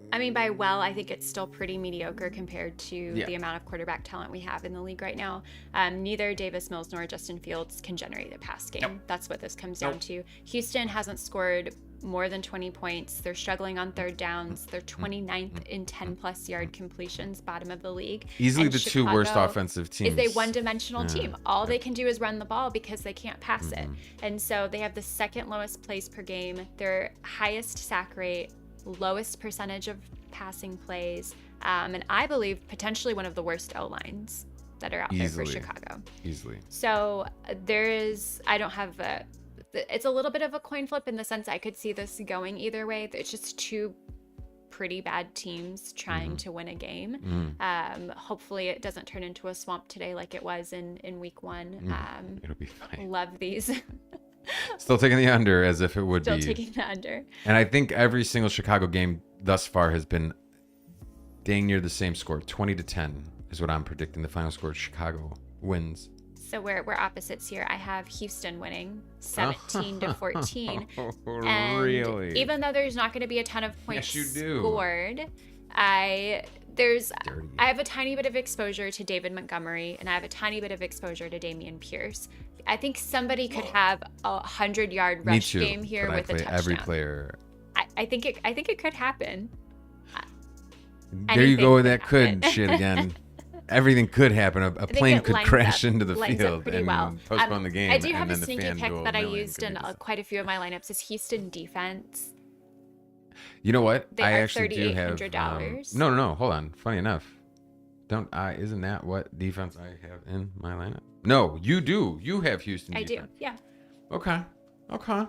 I mean, by well, I think it's still pretty mediocre compared to Yeah. the amount of quarterback talent we have in the league right now. Neither Davis Mills nor Justin Fields can generate a pass game. Nope. That's what this comes down Nope. to. Houston hasn't scored more than 20 points. They're struggling on third downs. They're 29th in 10-plus yard completions, bottom of the league. Easily And the 2 worst Chicago offensive teams. is a one-dimensional Yeah. team. All they can do is run the ball because they can't pass Mm-hmm. it. And so they have the second lowest plays per game, their highest sack rate, lowest percentage of passing plays, and I believe potentially one of the worst O-lines that are out Easily. there for Chicago. Easily. So I don't have it's a little bit of a coin flip in the sense I could see this going either way. It's just 2 pretty bad teams trying to win a game. Hopefully it doesn't turn into a swamp today like it was in week 1. It'll be fine. Love these. Still taking the under as if it would Still be. taking the under. And I think every single Chicago game thus far has been dang near the same score. 20-10 is what I'm predicting the final score. Chicago wins. So we're opposites here. I have Houston winning 17-14. And Really? even though there's not going to be a ton of points Yes, you do. scored, I have a tiny bit of exposure to David Montgomery, and I have a tiny bit of exposure to Damian Pierce. I think somebody could have a 100-yard Me rush too, game here but with I a play touchdown. every player. I think it could happen. There you go with Anything that could could shit again. Everything could happen. A think plane it could lines crash up- into the lines up field pretty and well. postpone the game. I do have and a then the sneaky pick FanDuel that I million used could in be decided. quite a few of my lineups is Houston defense. You know what? They I are actually do have. $3,800. No. Hold on. Funny enough, isn't that what defense I have in my lineup? No, you do. You have Houston I defense. do. Yeah. Okay. Okay.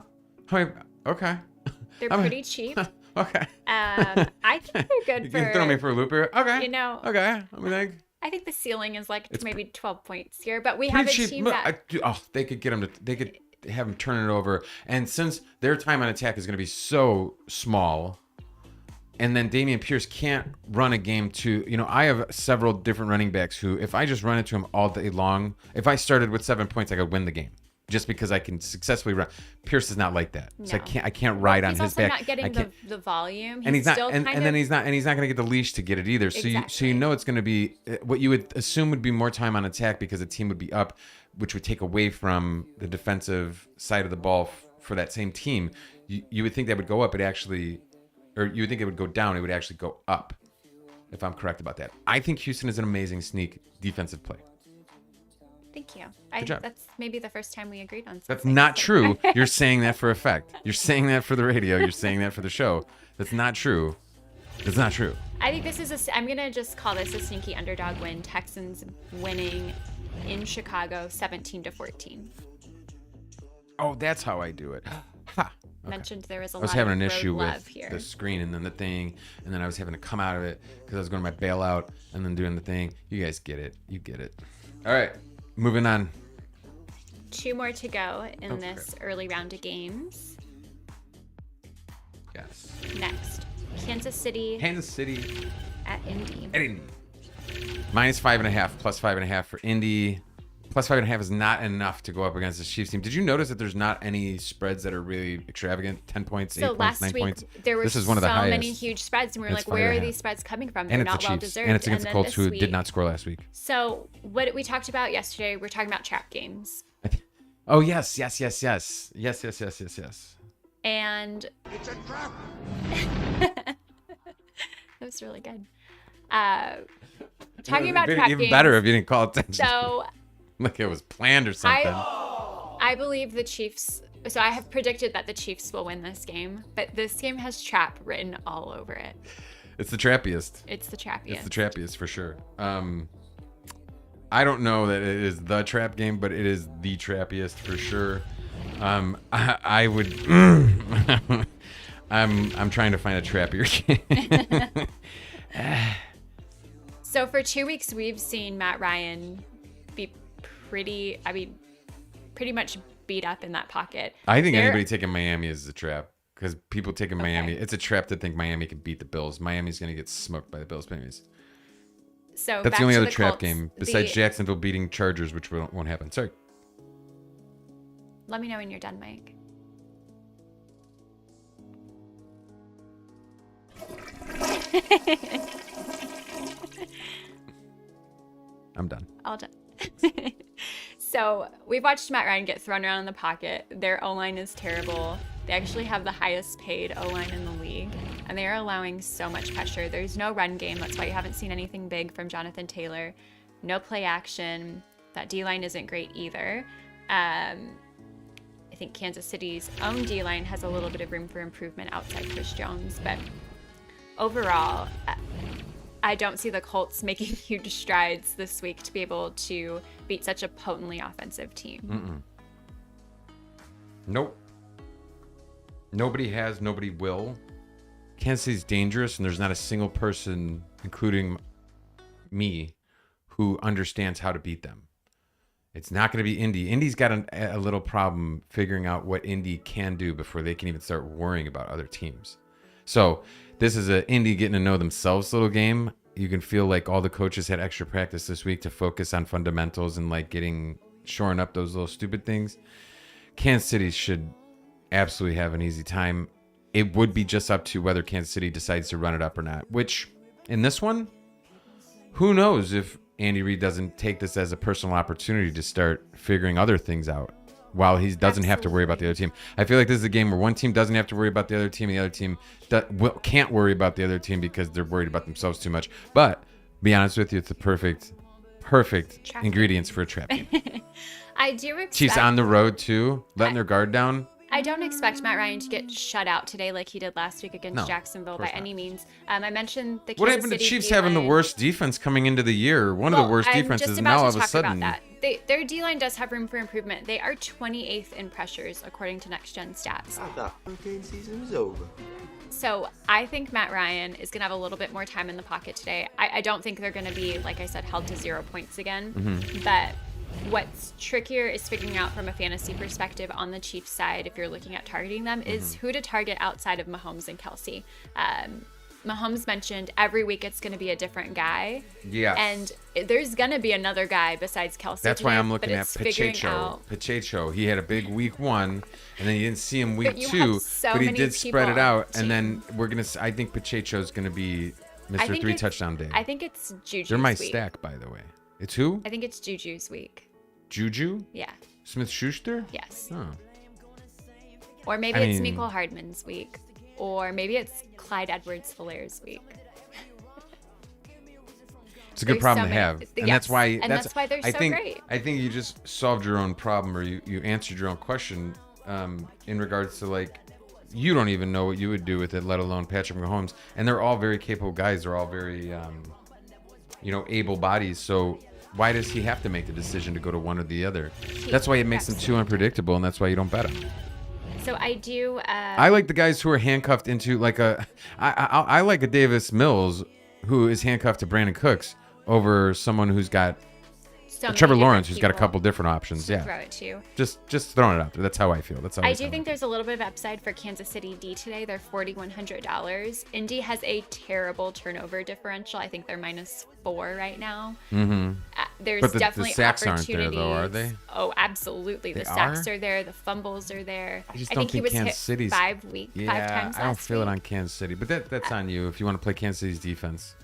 They're pretty cheap. Okay. I think they're good You for. can throw me for a loop here. Okay. Okay. I think the ceiling is like maybe 12 points here, but we pretty have a cheap. team that. They could get them to. They could have them turn it over, and since their time on attack is going to be so small, and then Dameon Pierce can't run a game to. I have several different running backs who, if I just run it to him all day long, if I started with 7 points, I could win the game. Just because I can successfully run. Pierce is not like that. So I can't ride on his back. He's also not getting the volume. He's not going to get the leash to get it either. Exactly. So you know it's going to be what you would assume would be more time on attack because the team would be up, which would take away from the defensive side of the ball for that same team. You would think that would go up. You would think it would go down. It would actually go up, if I'm correct about that. I think Houston is an amazing sneak defensive play. Thank you. Good job. That's maybe the first time we agreed on something. That's not true. You're saying that for effect. You're saying that for the radio. You're saying that for the show. That's not true. That's not true. I think this is I'm going to just call this a sneaky underdog win. Texans winning in Chicago 17-14. Oh, that's how I do it. Ha. Okay. Mentioned there was a I was lot having of an road issue love with here. the screen and then the thing, and then I was having to come out of it because I was going to my bailout and then doing the thing. You guys get it. You get it. All right. Moving on. 2 more to go in this early round of games. Yes. Next, Kansas City at Indy. Minus 5.5, plus 5.5 for Indy. Plus 5.5 is not enough to go up against the Chiefs team. Did you notice that there's not any spreads that are really extravagant? 10 points, 8 points, 9 points? So last week, there were so many huge spreads, and we were like, where are these spreads coming from? They're not well deserved. And it's against the Colts, who did not score last week. So what we talked about yesterday, we're talking about trap games. Oh, yes. And It's a trap. that was really good. Talking about trap games. Even better if you didn't call attention. So like it was planned or something. I believe the Chiefs. So I have predicted that the Chiefs will win this game, but this game has trap written all over it. It's the trappiest. It's the trappiest. It's the trappiest for sure. I don't know that it is the trap game, but it is the trappiest for sure. I would. I'm trying to find a trappier game. So for 2 weeks, we've seen Matt Ryan be pretty much beat up in that pocket. I think anybody taking Miami is a trap because people taking Miami, it's a trap to think Miami can beat the Bills. Miami's going to get smoked by the Bills. But anyways. So that's the only other trap Colts, game besides Jacksonville beating Chargers, which won't happen. Sorry. Let me know when you're done, Mike. I'm done. All done. So we've watched Matt Ryan get thrown around in the pocket. Their O-line is terrible. They actually have the highest paid O-line in the league, and they are allowing so much pressure. There's no run game. That's why you haven't seen anything big from Jonathan Taylor. No play action. That D-line isn't great either. I think Kansas City's own D-line has a little bit of room for improvement outside Chris Jones, but overall, I don't see the Colts making huge strides this week to be able to beat such a potently offensive team. Nope. Nobody has, nobody will. Kansas City's dangerous, and there's not a single person, including me, who understands how to beat them. It's not going to be Indy. Indy's got a little problem figuring out what Indy can do before they can even start worrying about other teams. So this is a Indy getting to know themselves little game. You can feel like all the coaches had extra practice this week to focus on fundamentals and like shoring up those little stupid things. Kansas City should absolutely have an easy time. It would be just up to whether Kansas City decides to run it up or not, which in this one, who knows if Andy Reid doesn't take this as a personal opportunity to start figuring other things out while he doesn't have to worry about the other team. I feel like this is a game where one team doesn't have to worry about the other team, and the other team can't worry about the other team because they're worried about themselves too much. But be honest with you, it's the perfect ingredients for a trap game. I do expect Chiefs on the road too, letting their guard down. I don't expect Matt Ryan to get shut out today like he did last week against No, Jacksonville of by course not. any means. I mentioned the Kansas What happened to City Chiefs D-line. having the worst defense coming into the year? One of the worst I'm defenses, just and about now all to of a talk sudden, about that. Their D-line does have room for improvement. They are 28th in pressures according to Next Gen Stats. I thought hurricane season was over. So I think Matt Ryan is going to have a little bit more time in the pocket today. I don't think they're going to be, like I said, held to 0 points again. But what's trickier is figuring out from a fantasy perspective on the Chiefs side, if you're looking at targeting them, is who to target outside of Mahomes and Kelsey. Mahomes mentioned every week it's going to be a different guy. yeah. And there's going to be another guy besides Kelsey. That's why today, I'm looking but at it's figuring Pacheco. out- Pacheco. He had a big week 1, and then you didn't see him week But you 2, have so but he many did people spread it on out. the And then team. I think Pacheco's going to be I Mr. think 3 it's- touchdown day. I think it's Juju's They're my week. stack, by the way. It's who? I think it's Juju's week. Juju? Yeah. Smith-Schuster? Yes. Oh. Or maybe I it's mean- Mecole Hardman's week. Or maybe it's Clyde Edwards-Hilaire's week. It's a good There's problem so to many- have, and yes, that's why. and that's why they're I so think, great. I think you just solved your own problem, or you answered your own question, in regards to like, you don't even know what you would do with it, let alone Patrick Mahomes. And they're all very capable guys. They're all very, able bodies. So why does he have to make the decision to go to one or the other? That's why it makes them too unpredictable, and that's why you don't bet them. So I do. I like the guys who are handcuffed into like I like a Davis Mills who is handcuffed to Brandon Cooks over someone who's got so many Trevor different Lawrence, who's got a people couple different options. to Yeah, throw it to. just throwing it out there. That's how I feel. That's how I do think there's a little bit of upside for Kansas City D today. They're $4,100. Indy has a terrible turnover differential. I think they're -4 right now. There's But the definitely sacks aren't opportunities. there, though, are they? Oh, absolutely. They The sacks are? are there. The fumbles are there. I just I don't think he think was Kansas hit City's 5 Yeah, times I don't last feel it week. on Kansas City, but that's on you if you want to play Kansas City's defense.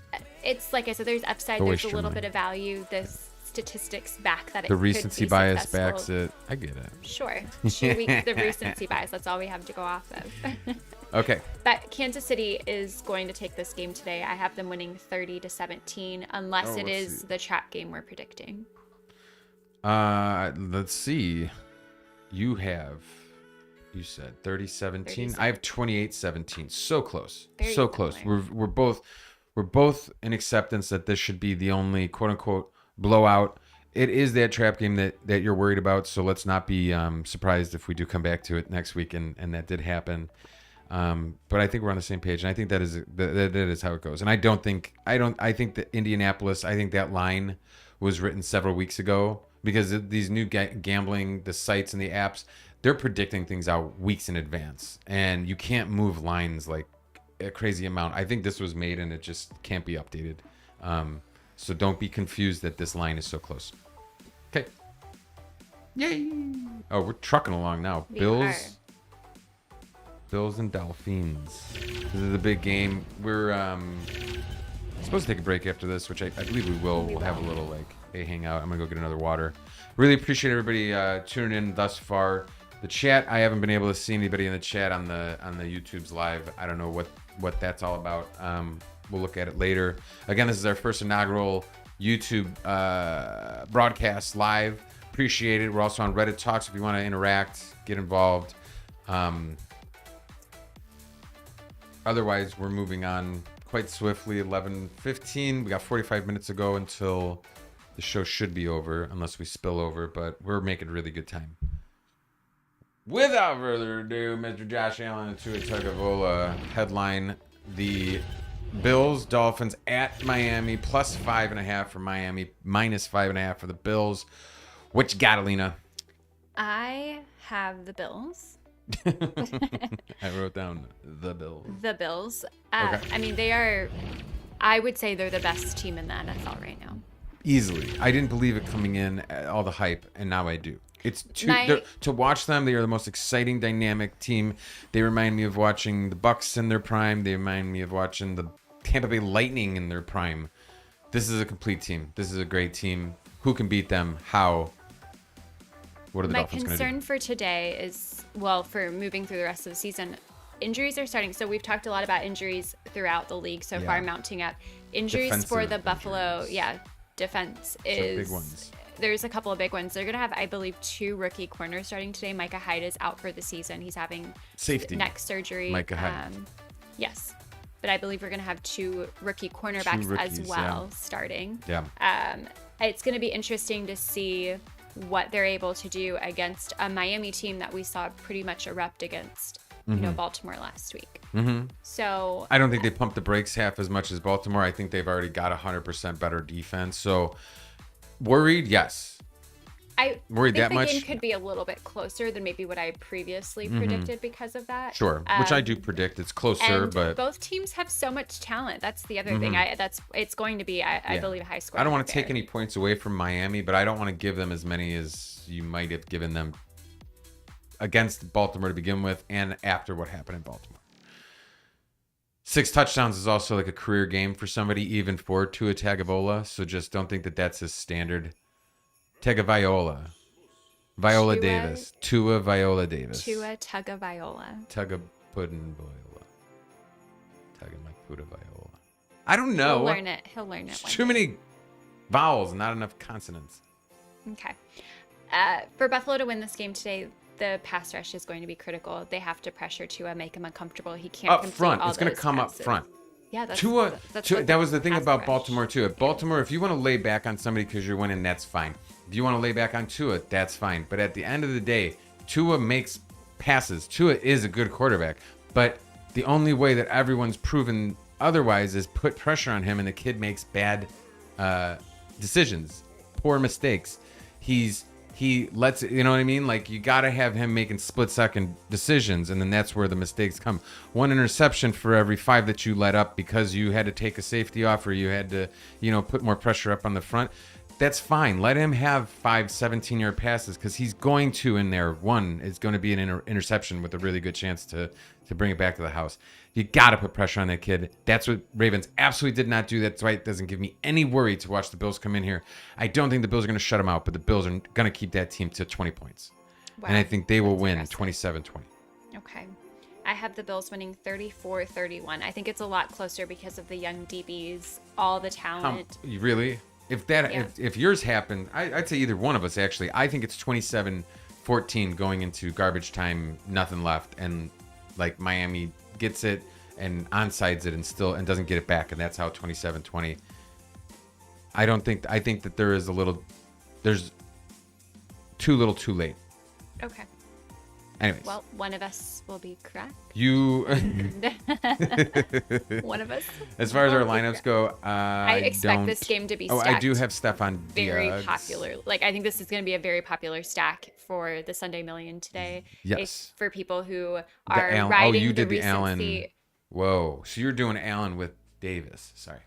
It's like I said, there's upside. Go There's waste a your little money. bit of value. The statistics back that it The could recency be bias successful. backs it. I get it. Sure. 2 weeks, the recency bias. That's all we have to go off of. Okay. But Kansas City is going to take this game today. I have them winning 30-17, unless Oh, it let's is see. the trap game we're predicting. Let's see. You said 30-17. I have 28-17. So close. Very So close. similar. We're both in acceptance that this should be the only quote unquote blowout. It is that trap game that you're worried about, so let's not be surprised if we do come back to it next week and that did happen. But I think we're on the same page, and I think that is how it goes. And I think that Indianapolis, I think that line was written several weeks ago because these new gambling, the sites and the apps, they're predicting things out weeks in advance, and you can't move lines like a crazy amount. I think this was made and it just can't be updated. So don't be confused that this line is so close. Okay. Yay! Oh, we're trucking along now. We Bills and Dolphins. This is a big game. We're supposed to take a break after this, which I believe we will. We'll have a little hang out. I'm gonna go get another water. Really appreciate everybody tuning in thus far. The chat, I haven't been able to see anybody in the chat on the YouTube's live. I don't know what that's all about. We'll look at it later. Again, this is our first inaugural YouTube broadcast live. Appreciate it. We're also on Reddit Talks if you want to interact, get involved. Otherwise, we're moving on quite swiftly. 11:15. We got 45 minutes to go until the show should be over, unless we spill over. But we're making really good time. Without further ado, Mr. Josh Allen and Tua Tagovailoa headline the Bills Dolphins at Miami +5.5 for Miami, -5.5 for the Bills. What you got, Alina? I have the Bills. I wrote down the Bills. The Bills. Okay. I mean, I would say they're the best team in the NFL right now. Easily. I didn't believe it coming in, all the hype, and now I do. It's to watch them. They are the most exciting, dynamic team. They remind me of watching the Bucks in their prime. They remind me of watching the Tampa Bay Lightning in their prime. This is a complete team. This is a great team. Who can beat them? How? What are the My Dolphins going to do? concern for today is, well, for moving through the rest of the season, injuries are starting. So we've talked a lot about injuries throughout the league so far, mounting up. Injuries for the Defensive Buffalo, injuries. Defense Some big is ones. there's a couple of big ones. They're going to have, I believe, 2 rookie corners starting today. Micah Hyde is out for the season. He's having Safety. neck surgery. Micah Hyde. Yes. But I believe we're going to have 2 rookie cornerbacks rookies, as well starting. Yeah. It's going to be interesting to see what they're able to do against a Miami team that we saw pretty much erupt against, Baltimore last week. Mm-hmm. So I don't think they pumped the brakes half as much as Baltimore. I think they've already got 100% better defense. So worried, yes. I Worried think that the much? game could be a little bit closer than maybe what I previously predicted because of that. Sure, which I do predict. It's closer, and but both teams have so much talent. That's the other thing. It's going to be, I believe, a high score. I don't want to take any points away from Miami, but I don't want to give them as many as you might have given them against Baltimore to begin with and after what happened in Baltimore. 6 touchdowns is also like a career game for somebody, even for Tua Tagovailoa. So just don't think that that's his standard. Tagovailoa. Viola Davis. Tua Viola Davis. Tua Tagovailoa. Tugga Puddin Viola. Tugga my Puda Viola. I don't know. He'll learn it. He'll learn it. Too many vowels, not enough consonants. Okay. For Buffalo to win this game today, the pass rush is going to be critical. They have to pressure Tua, make him uncomfortable. He can't Up complete front. all It's going to those come passes. up front. Yeah, that's Tua, what that was the thing pass about rush. Baltimore, too. At Baltimore, if you want to lay back on somebody because you're winning, that's fine. If you want to lay back on Tua, that's fine. But at the end of the day, Tua makes passes. Tua is a good quarterback. But the only way that everyone's proven otherwise is put pressure on him, and the kid makes bad decisions, poor mistakes. He lets it, you know what I mean? Like, you got to have him making split-second decisions, and then that's where the mistakes come. 1 interception for every 5 that you let up because you had to take a safety off or you had to, put more pressure up on the front. That's fine. Let him have 5 17-yard passes because he's going to in there. 1 is going to be an interception with a really good chance to bring it back to the house. You got to put pressure on that kid. That's what Ravens absolutely did not do. That's why it doesn't give me any worry to watch the Bills come in here. I don't think the Bills are going to shut them out, but the Bills are going to keep that team to 20 points. Wow. And I think they will win impressive. 27-20. Okay. I have the Bills winning 34-31. I think it's a lot closer because of the young DBs, all the talent. You really? If yours happened, I'd say either one of us, actually. I think it's 27-14 going into garbage time, nothing left. And, like, Miami gets it and onsides it and doesn't get it back. And that's how 27-20. I think that there's too little too late. Okay. Anyways. Well, one of us will be correct. You. One of us. As far as our will be lineups correct. go, I expect this game to be stacked. I do have Stephon very Diggs. popular. Like, I think this is going to be a very popular stack for the Sunday Million today. Yes. For people who are Allen. riding you the did the Allen. recency. Whoa. So you're doing Allen with Davis. Sorry.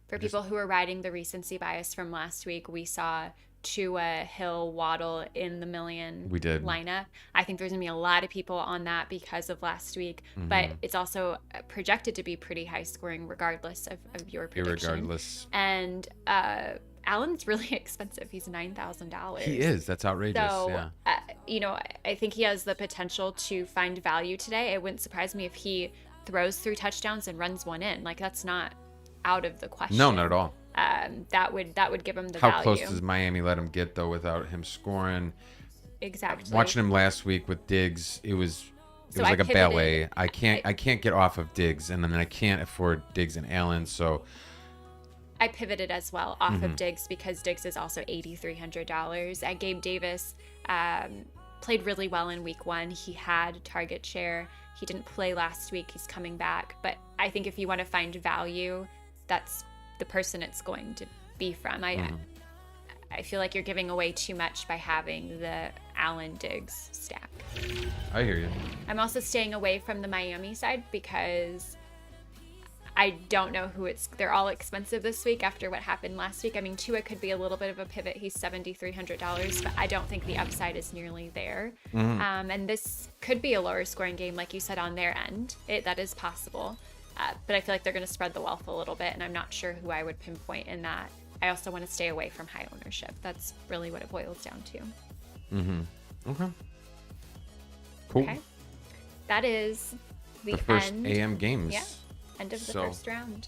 For people who are riding the recency bias from last week, we saw Tua, Hill, Waddle in the Million We did. lineup. I think there's going to be a lot of people on that because of last week, but it's also projected to be pretty high scoring regardless of your prediction. Irregardless. And Allen's really expensive. He's $9,000. He is. That's outrageous. So, yeah. I think he has the potential to find value today. It wouldn't surprise me if he throws 3 touchdowns and runs 1 in. Like, that's not out of the question. No, not at all. That would give him the How value. close does Miami let him get, though, without him scoring? Exactly. Watching him last week with Diggs, it was So like I a ballet. pivoted. I can't get off of Diggs, and then I can't afford Diggs and Allen. So I pivoted as well off of Diggs because Diggs is also $8,300. And Gabe Davis played really well in week 1. He had target share. He didn't play last week. He's coming back. But I think if you want to find value, that's the person it's going to be from. I feel like you're giving away too much by having the Allen Diggs stack. I hear you. I'm also staying away from the Miami side because I don't know who they're all expensive this week after what happened last week. I mean, Tua could be a little bit of a pivot. He's $7,300, but I don't think the upside is nearly there. And this could be a lower scoring game, like you said, on their end. That is possible. But I feel like they're going to spread the wealth a little bit, and I'm not sure who I would pinpoint in that. I also want to stay away from high ownership. That's really what it boils down to. Okay. Cool. Okay. That is the The first end. AM games. Yeah. End of the So- first round.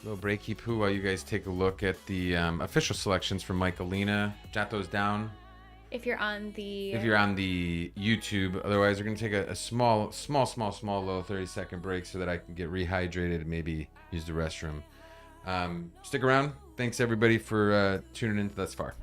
little breaky poo while you guys take a look at the official selections from Mike Alina. Jot those down If you're on the YouTube. Otherwise, we're going to take a small little 30-second break so that I can get rehydrated and maybe use the restroom. Stick around. Thanks, everybody, for tuning in thus far.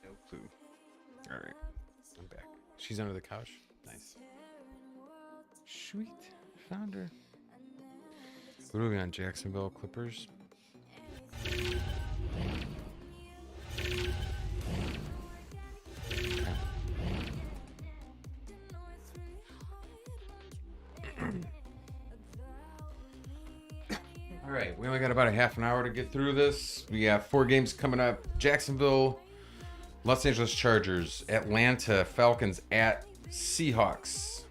No clue. All right, I'm back. She's under the couch. Nice. Sweet. Found her. What are we on? Jacksonville Clippers. Okay. All right, we only got about a half an hour to get through this. We have 4 games coming up. Jacksonville, Los Angeles Chargers, Atlanta Falcons at Seahawks.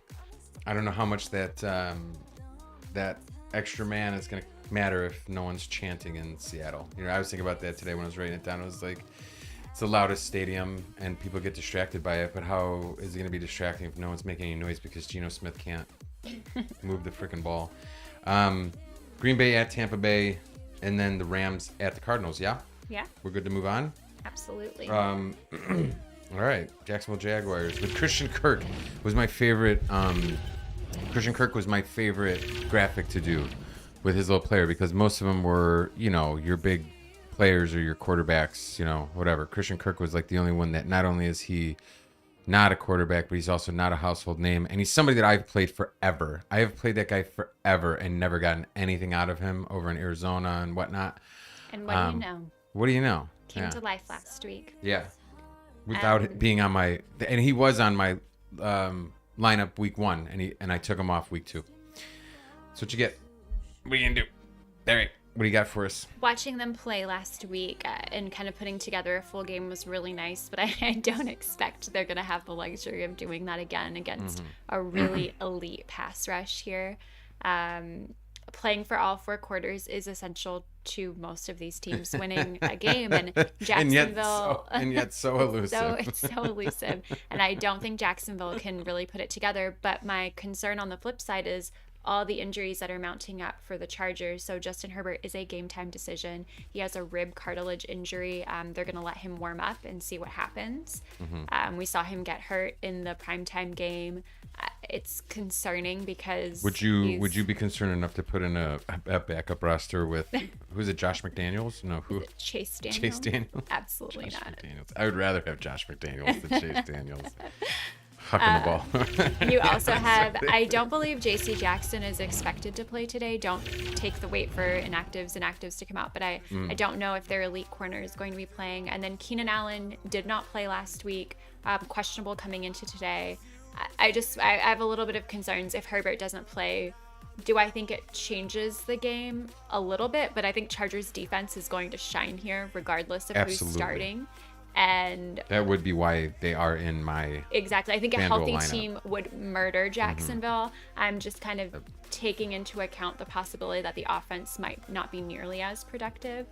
I don't know how much that extra man is going to matter if no one's chanting in Seattle. You know, I was thinking about that today when I was writing it down. It was like, it's the loudest stadium and people get distracted by it, but how is it going to be distracting if no one's making any noise because Geno Smith can't move the freaking ball? Green Bay at Tampa Bay, and then the Rams at the Cardinals. Yeah? Yeah, We're good to move on? absolutely. All right, Jacksonville Jaguars with Christian Kirk was my favorite. Christian Kirk was my favorite graphic to do with his little player because most of them were, you know, your big players or your quarterbacks, you know, whatever. Christian Kirk was like the only one that not only is he not a quarterback, but he's also not a household name, and he's somebody that I've played forever. I have played that guy forever and never gotten anything out of him over in Arizona and whatnot. And what do you know? What do you know? Came to life last week. Yeah. Without it being on my, and he was on my lineup week 1, and I took him off week 2. That's what you get. What are you gonna do? All right. What do you got for us? Watching them play last week and kind of putting together a full game was really nice, but I don't expect they're going to have the luxury of doing that again against a really elite pass rush here. Playing for all 4 quarters is essential to most of these teams winning a game, and Jacksonville and yet so elusive. So it's so elusive, and I don't think Jacksonville can really put it together. But my concern on the flip side is all the injuries that are mounting up for the Chargers. So Justin Herbert is a game time decision. He has a rib cartilage injury. They're going to let him warm up and see what happens. We saw him get hurt in the primetime game. It's concerning because would you be concerned enough to put in a backup roster with who's it? Josh McDaniels? No, who? Chase Daniels. Chase Daniels. Absolutely Josh not. McDaniels. I would rather have Josh McDaniels than Chase Daniels. hucking the ball. You also have, I don't believe JC Jackson is expected to play today. Don't take the wait for inactives to come out, but I don't know if their elite corner is going to be playing. And then Keenan Allen did not play last week, questionable coming into today. I have a little bit of concerns if Herbert doesn't play. Do I think it changes the game a little bit? But I think Chargers defense is going to shine here regardless of who's starting. And that would be why they are in my exactly. I think a Fanduel healthy lineup. team would murder Jacksonville. I'm just kind of taking into account the possibility that the offense might not be nearly as productive.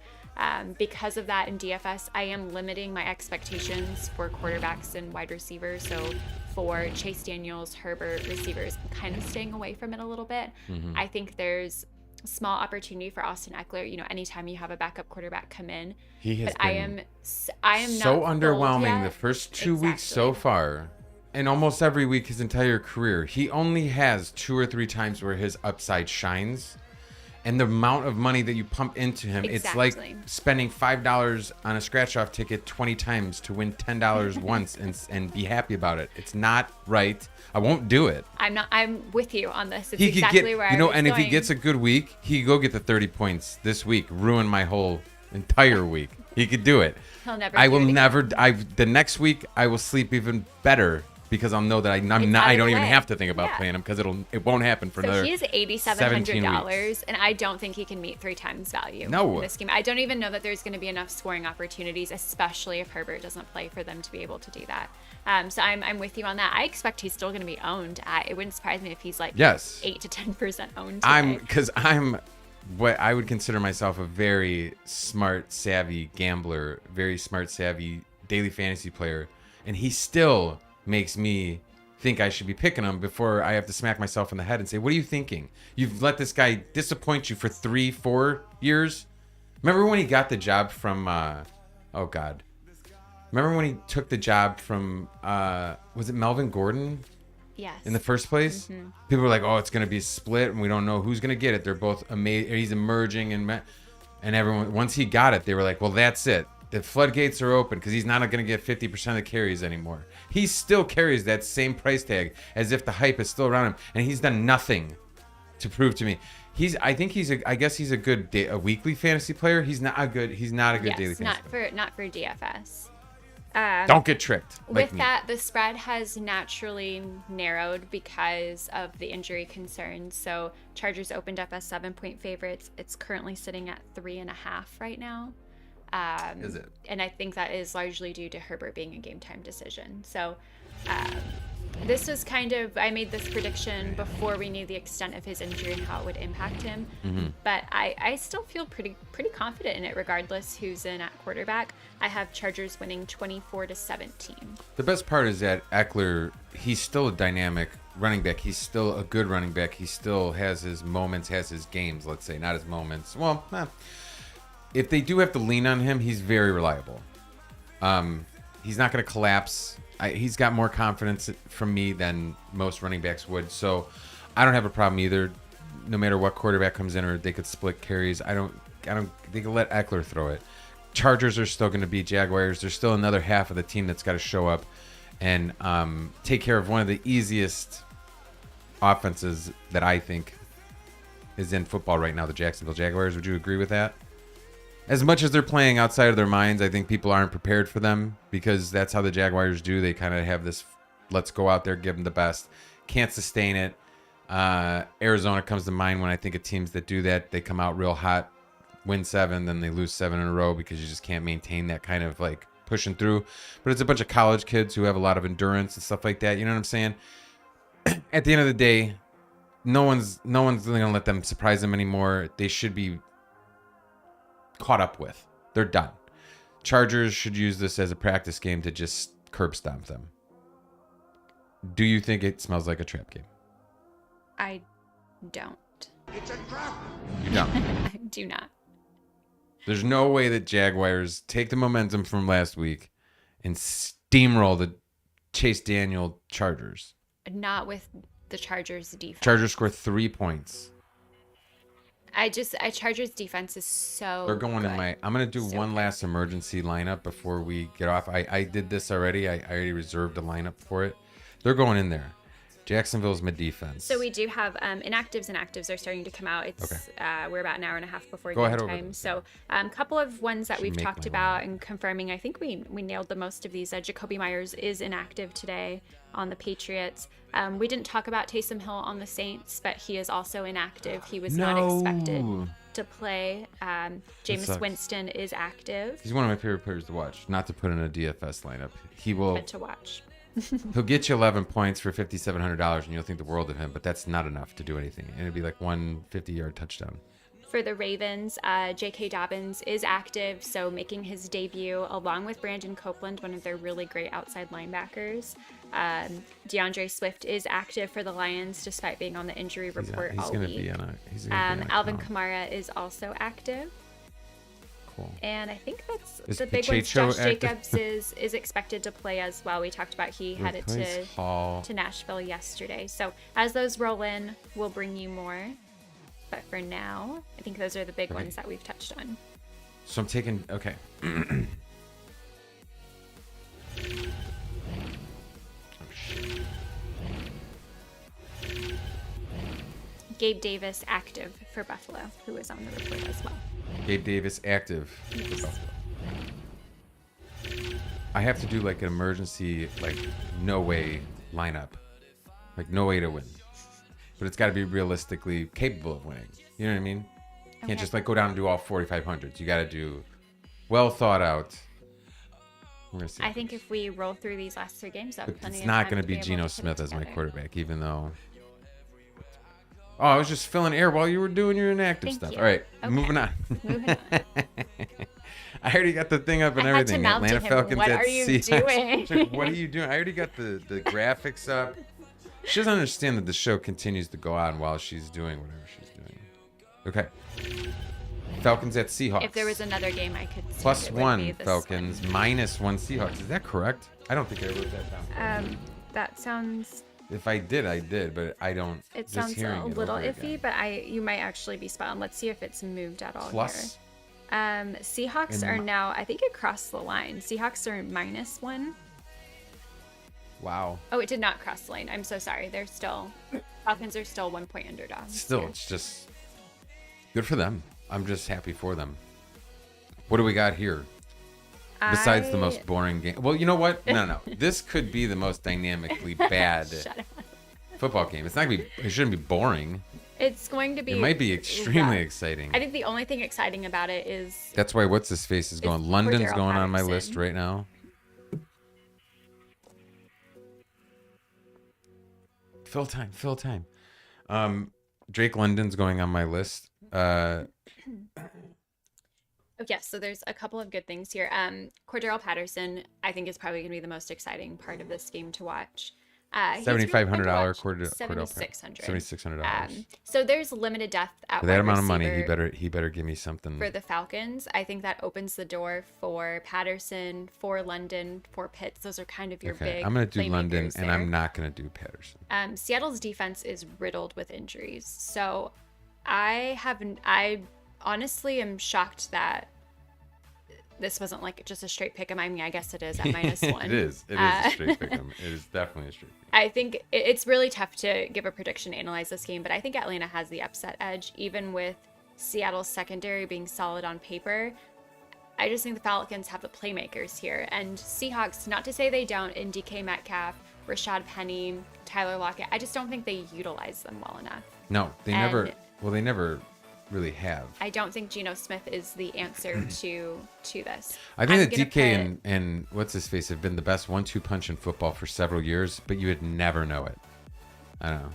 Because of that, in DFS, I am limiting my expectations for quarterbacks and wide receivers. So for Chase Daniels, Herbert, receivers, I'm kind of staying away from it a little bit. I think there's a small opportunity for Austin Eckler. You know, anytime you have a backup quarterback come in. He has I been am so not underwhelming yet. the first 2 weeks so far. And almost every week his entire career. He only has 2 or 3 times where his upside shines. And the amount of money that you pump into him, it's like spending $5 on a scratch-off ticket 20 times to win $10 once and be happy about it. It's not right. I won't do it. I'm with you on this. It's He could exactly get, where you I know, was and if going. he gets a good week, he could go get the 30 points this week, ruin my whole entire week. He could do it. He'll never. I do will it again. never. The next week I will sleep even better because I'll know that I don't even have to think about playing him because it won't happen for another. So he's $8,700, and I don't think he can meet 3 times value in this game. I don't even know that there's going to be enough scoring opportunities, especially if Herbert doesn't play, for them to be able to do that. So I'm with you on that. I expect he's still going to be owned. It wouldn't surprise me if he's like 8 to 10% owned. I'm what I would consider myself a very smart, savvy gambler, very smart, savvy daily fantasy player, and he still makes me think I should be picking him before I have to smack myself in the head and say, what are you thinking? You've let this guy disappoint you for 3-4 years. Remember when he got the job from remember when he took the job from was it Melvin Gordon? Yes. In the first place? People were like, oh, it's going to be a split and we don't know who's going to get it. They're both amazing. He's emerging and everyone, once he got it, they were like, well, that's it. The floodgates are open because he's not going to get 50% of the carries anymore. He still carries that same price tag as if the hype is still around him, and he's done nothing to prove to me. I guess he's a good a weekly fantasy player. He's not a good daily fantasy player. Not for DFS. Don't get tricked. With that, the spread has naturally narrowed because of the injury concerns. So Chargers opened up as 7-point favorites. It's currently sitting at 3.5 right now. Is it? And I think that is largely due to Herbert being a game time decision. So this was I made this prediction before we knew the extent of his injury and how it would impact him. But I still feel pretty confident in it regardless who's in at quarterback. I have Chargers winning 24-17. The best part is that Eckler, he's still a dynamic running back. He's still a good running back. He still has his moments, has his games, let's say. Not his moments. Well, if they do have to lean on him, he's very reliable. He's not going to collapse. He's got more confidence from me than most running backs would. So I don't have a problem either. No matter what quarterback comes in, or they could split carries. They could let Eckler throw it. Chargers are still going to be Jaguars. There's still another half of the team that's got to show up and take care of one of the easiest offenses that I think is in football right now, the Jacksonville Jaguars. Would you agree with that? As much as they're playing outside of their minds, I think people aren't prepared for them because that's how the Jaguars do. They kind of have this, let's go out there, give them the best. Can't sustain it. Arizona comes to mind when I think of teams that do that. They come out real hot, win 7, then they lose 7 in a row because you just can't maintain that kind of like pushing through. But it's a bunch of college kids who have a lot of endurance and stuff like that. You know what I'm saying? At the end of the day, no one's going to let them surprise them anymore. They should be caught up with. They're done. Chargers should use this as a practice game to just curb stomp them. Do you think it smells like a trap game? I don't. It's a trap. You don't. I do not. There's no way that Jaguars take the momentum from last week and steamroll the Chase Daniel Chargers. Not with the Chargers defense. Chargers score 3 points. Chargers defense is so They're going good. I'm going to do one last emergency lineup before we get off. I did this already. I already reserved a lineup for it. They're going in there. Jacksonville's mid-defense. So we do have inactives and actives are starting to come out. It's Okay. We're about an hour and a half before Go game ahead over time. those. So a couple of ones that Should we've make talked my about mind. and confirming. I think we nailed the most of these. Jacoby Myers is inactive today on the Patriots. We didn't talk about Taysom Hill on the Saints, but he is also inactive. He was not expected to play. Jameis sucks. Winston is active. He's one of my favorite players to watch. Not to put in a DFS lineup. He will. Good to watch. He'll get you 11 points for $5,700, and you'll think the world of him. But that's not enough to do anything. And it'd be like one 50-yard touchdown. For the Ravens, J.K. Dobbins is active, so making his debut along with Brandon Copeland, one of their really great outside linebackers. DeAndre Swift is active for the Lions despite being on the injury report He's all going to week. be on a. He's gonna be on a Alvin count. Kamara is also active. Cool. And I think that's Is the big ones. Pacheco Josh active? Jacobs is expected to play as well. We talked about he headed Replace Hall. to Nashville yesterday. So as those roll in, we'll bring you more. But for now, I think those are the big Okay. ones that we've touched on. So I'm taking. Okay. Gabe Davis active for Buffalo, who was on the report as well. Gabe Davis active. Yes. I have to do like an emergency, like no way lineup, like no way to win, but it's got to be realistically capable of winning. You know what I mean? Can't Okay. just like go down and do all 4,500s. You got to do well thought out. We're gonna see. I think if we roll through these last three games, But it's not going to be Geno Smith as my quarterback, even though. Oh, I was just filling air while you were doing your inactive Thank stuff. you. All right, Okay. moving on. Moving on. I already got the thing up and I had to everything. mount to Atlanta him, Falcons "What at are you Seahawks." doing? She's like, what are you doing? I already got the graphics up. She doesn't understand that the show continues to go on while she's doing whatever she's doing. Okay. Falcons at Seahawks. If there was another game I could see, Plus it would be one this Falcons, minus one Seahawks. Is that correct? I don't think I wrote that down. one. That sounds. If I did, I did, but I don't. It just sounds hearing a it little over iffy, again. but you might actually be spot on. Let's see if it's moved at all Plus. here. Seahawks And are now, I think it crossed the line. Seahawks are minus one. Wow. Oh, it did not cross the line. I'm so sorry. Falcons are still 1 point underdogs. Still, here. it's just good for them. I'm just happy for them. What do we got here? Besides the most boring game. Well, you know what? No. This could be the most dynamically bad Shut up. football game. It's not gonna be. It shouldn't be boring. It's going to be. It might be extremely rough. exciting. I think the only thing exciting about it is That's why what's his face is going. It's London's Cordero going on my Patterson. list right now. Fill time. Drake London's going on my list. Oh, yes, so there's a couple of good things here. Cordero Patterson, I think, is probably going to be the most exciting part of this game to watch. He's really fun to $7,500 watch. Cordero. $7,600. $7,600. So there's limited depth at For that wide amount of money, receiver he better give me something. for the Falcons. I think that opens the door for Patterson, for London, for Pitts. Those are kind of your Okay, big I'm gonna do London, playmakers and there. I'm not gonna do Patterson. Seattle's defense is riddled with injuries. So I honestly am shocked that this wasn't like just a straight pick 'em. I mean, I guess it is at minus one. It is a straight pick 'em. It is definitely a straight pick 'em. I think it's really tough to give a prediction, analyze this game, but I think Atlanta has the upset edge, even with Seattle's secondary being solid on paper. I just think the Falcons have the playmakers here. And Seahawks, not to say they don't, in DK Metcalf, Rashad Penny, Tyler Lockett, I just don't think they utilize them well enough. No, they And- never. Well, they never really have. I don't think Geno Smith is the answer to this. I think I'm that gonna DK put- and what's his face have been the best 1-2 punch in football for several years, but you would never know it. I don't know.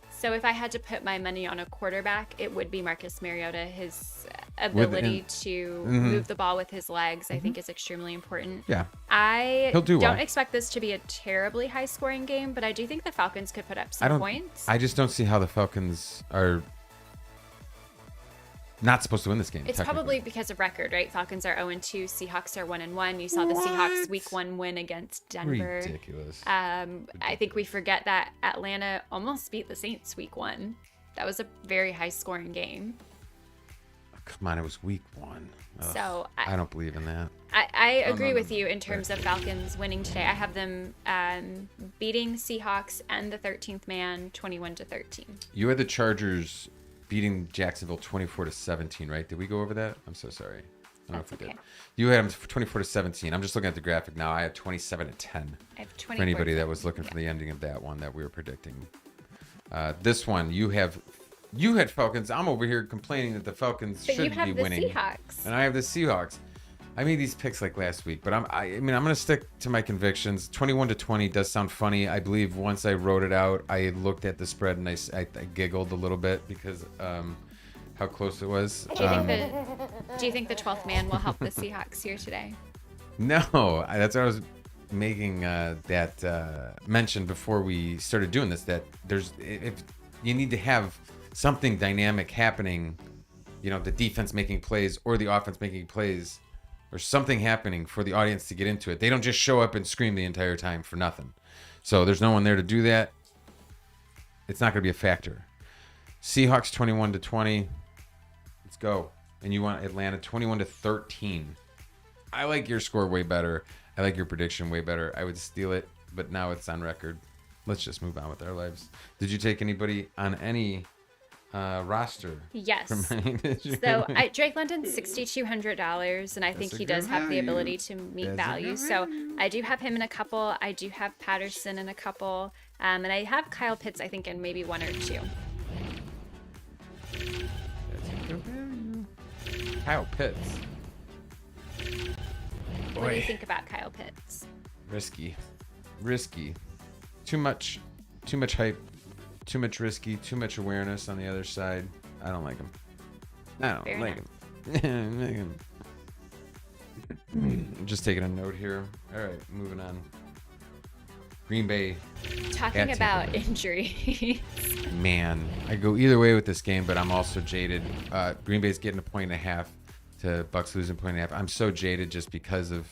So if I had to put my money on a quarterback, it would be Marcus Mariota. His ability to move the ball with his legs, I think, is extremely important. Yeah. I He'll do don't well. expect this to be a terribly high-scoring game, but I do think the Falcons could put up some points. I just don't see how the Falcons are not supposed to win this game. It's technically. probably because of record, right? Falcons are 0-2, Seahawks are 1-1. You saw the Seahawks What? Week 1 win against Denver. Ridiculous. I think we forget that Atlanta almost beat the Saints Week 1. That was a very high-scoring game. come on, it was week 1. Ugh, So I don't believe in that. I agree with you in terms of Falcons winning today. I have them beating Seahawks and the 13th man 21-13. You had the Chargers beating Jacksonville 24-17, right? Did we go over that? I'm so sorry. I don't know if we did. You had them 24-17. I'm just looking at the graphic now. I have 27-10. I have 24. For anybody that was looking for the ending of that one that we were predicting. This one, you had Falcons. I'm over here complaining that the Falcons But you shouldn't have be the winning. Seahawks. And I have the Seahawks. I made these picks like last week, but I mean, I'm going to stick to my convictions. 21-20 does sound funny. I believe once I wrote it out, I looked at the spread and I giggled a little bit because how close it was. Do you think the 12th man will help the Seahawks here today? No, that's what I was making that mention before we started doing this, that if you need to have something dynamic happening, the defense making plays or the offense making plays or something happening for the audience to get into it. They don't just show up and scream the entire time for nothing. So there's no one there to do that. It's not going to be a factor. Seahawks 21-20. Let's go. And you want Atlanta 21-13. I like your score way better. I like your prediction way better. I would steal it, but now it's on record. Let's just move on with our lives. Did you take anybody on any roster? Yes. So Drake London's $6,200, and I think he does have the ability to meet value. So I do have him in a couple. I do have Patterson in a couple, and I have Kyle Pitts, I think, in maybe 1 or 2. Kyle Pitts. What do you think about Kyle Pitts? Risky. Too much hype. Too much risky. Too much awareness on the other side. I don't like him. Fair him. I'm just taking a note here. All right, moving on. Green Bay. Talking about injury. Man, I go either way with this game, but I'm also jaded. Green Bay's getting 1.5 to Bucks losing 1.5. I'm so jaded just because of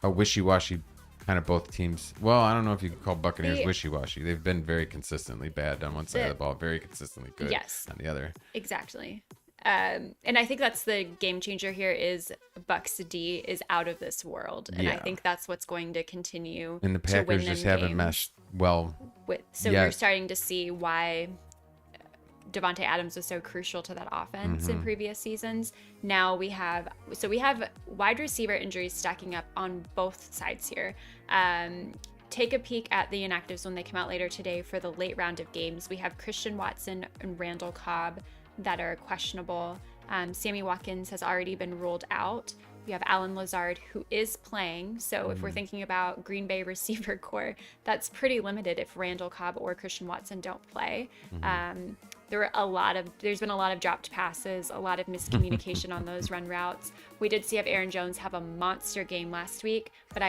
how wishy-washy kind of both teams. Well, I don't know if you could call Buccaneers wishy-washy. They've been very consistently bad on one side of the ball, very consistently good on the other. Exactly. And I think that's the game changer here is Bucks D is out of this world. And I think that's what's going to continue. And the Packers just haven't meshed well. You're starting to see why Devontae Adams was so crucial to that offense in previous seasons. Now we have wide receiver injuries stacking up on both sides here. Take a peek at the inactives when they come out later today for the late round of games. We have Christian Watson and Randall Cobb that are questionable. Sammy Watkins has already been ruled out. We have Alan Lazard, who is playing. So if we're thinking about Green Bay receiver core, that's pretty limited if Randall Cobb or Christian Watson don't play. There's been a lot of dropped passes, a lot of miscommunication on those run routes. We did see Aaron Jones have a monster game last week, but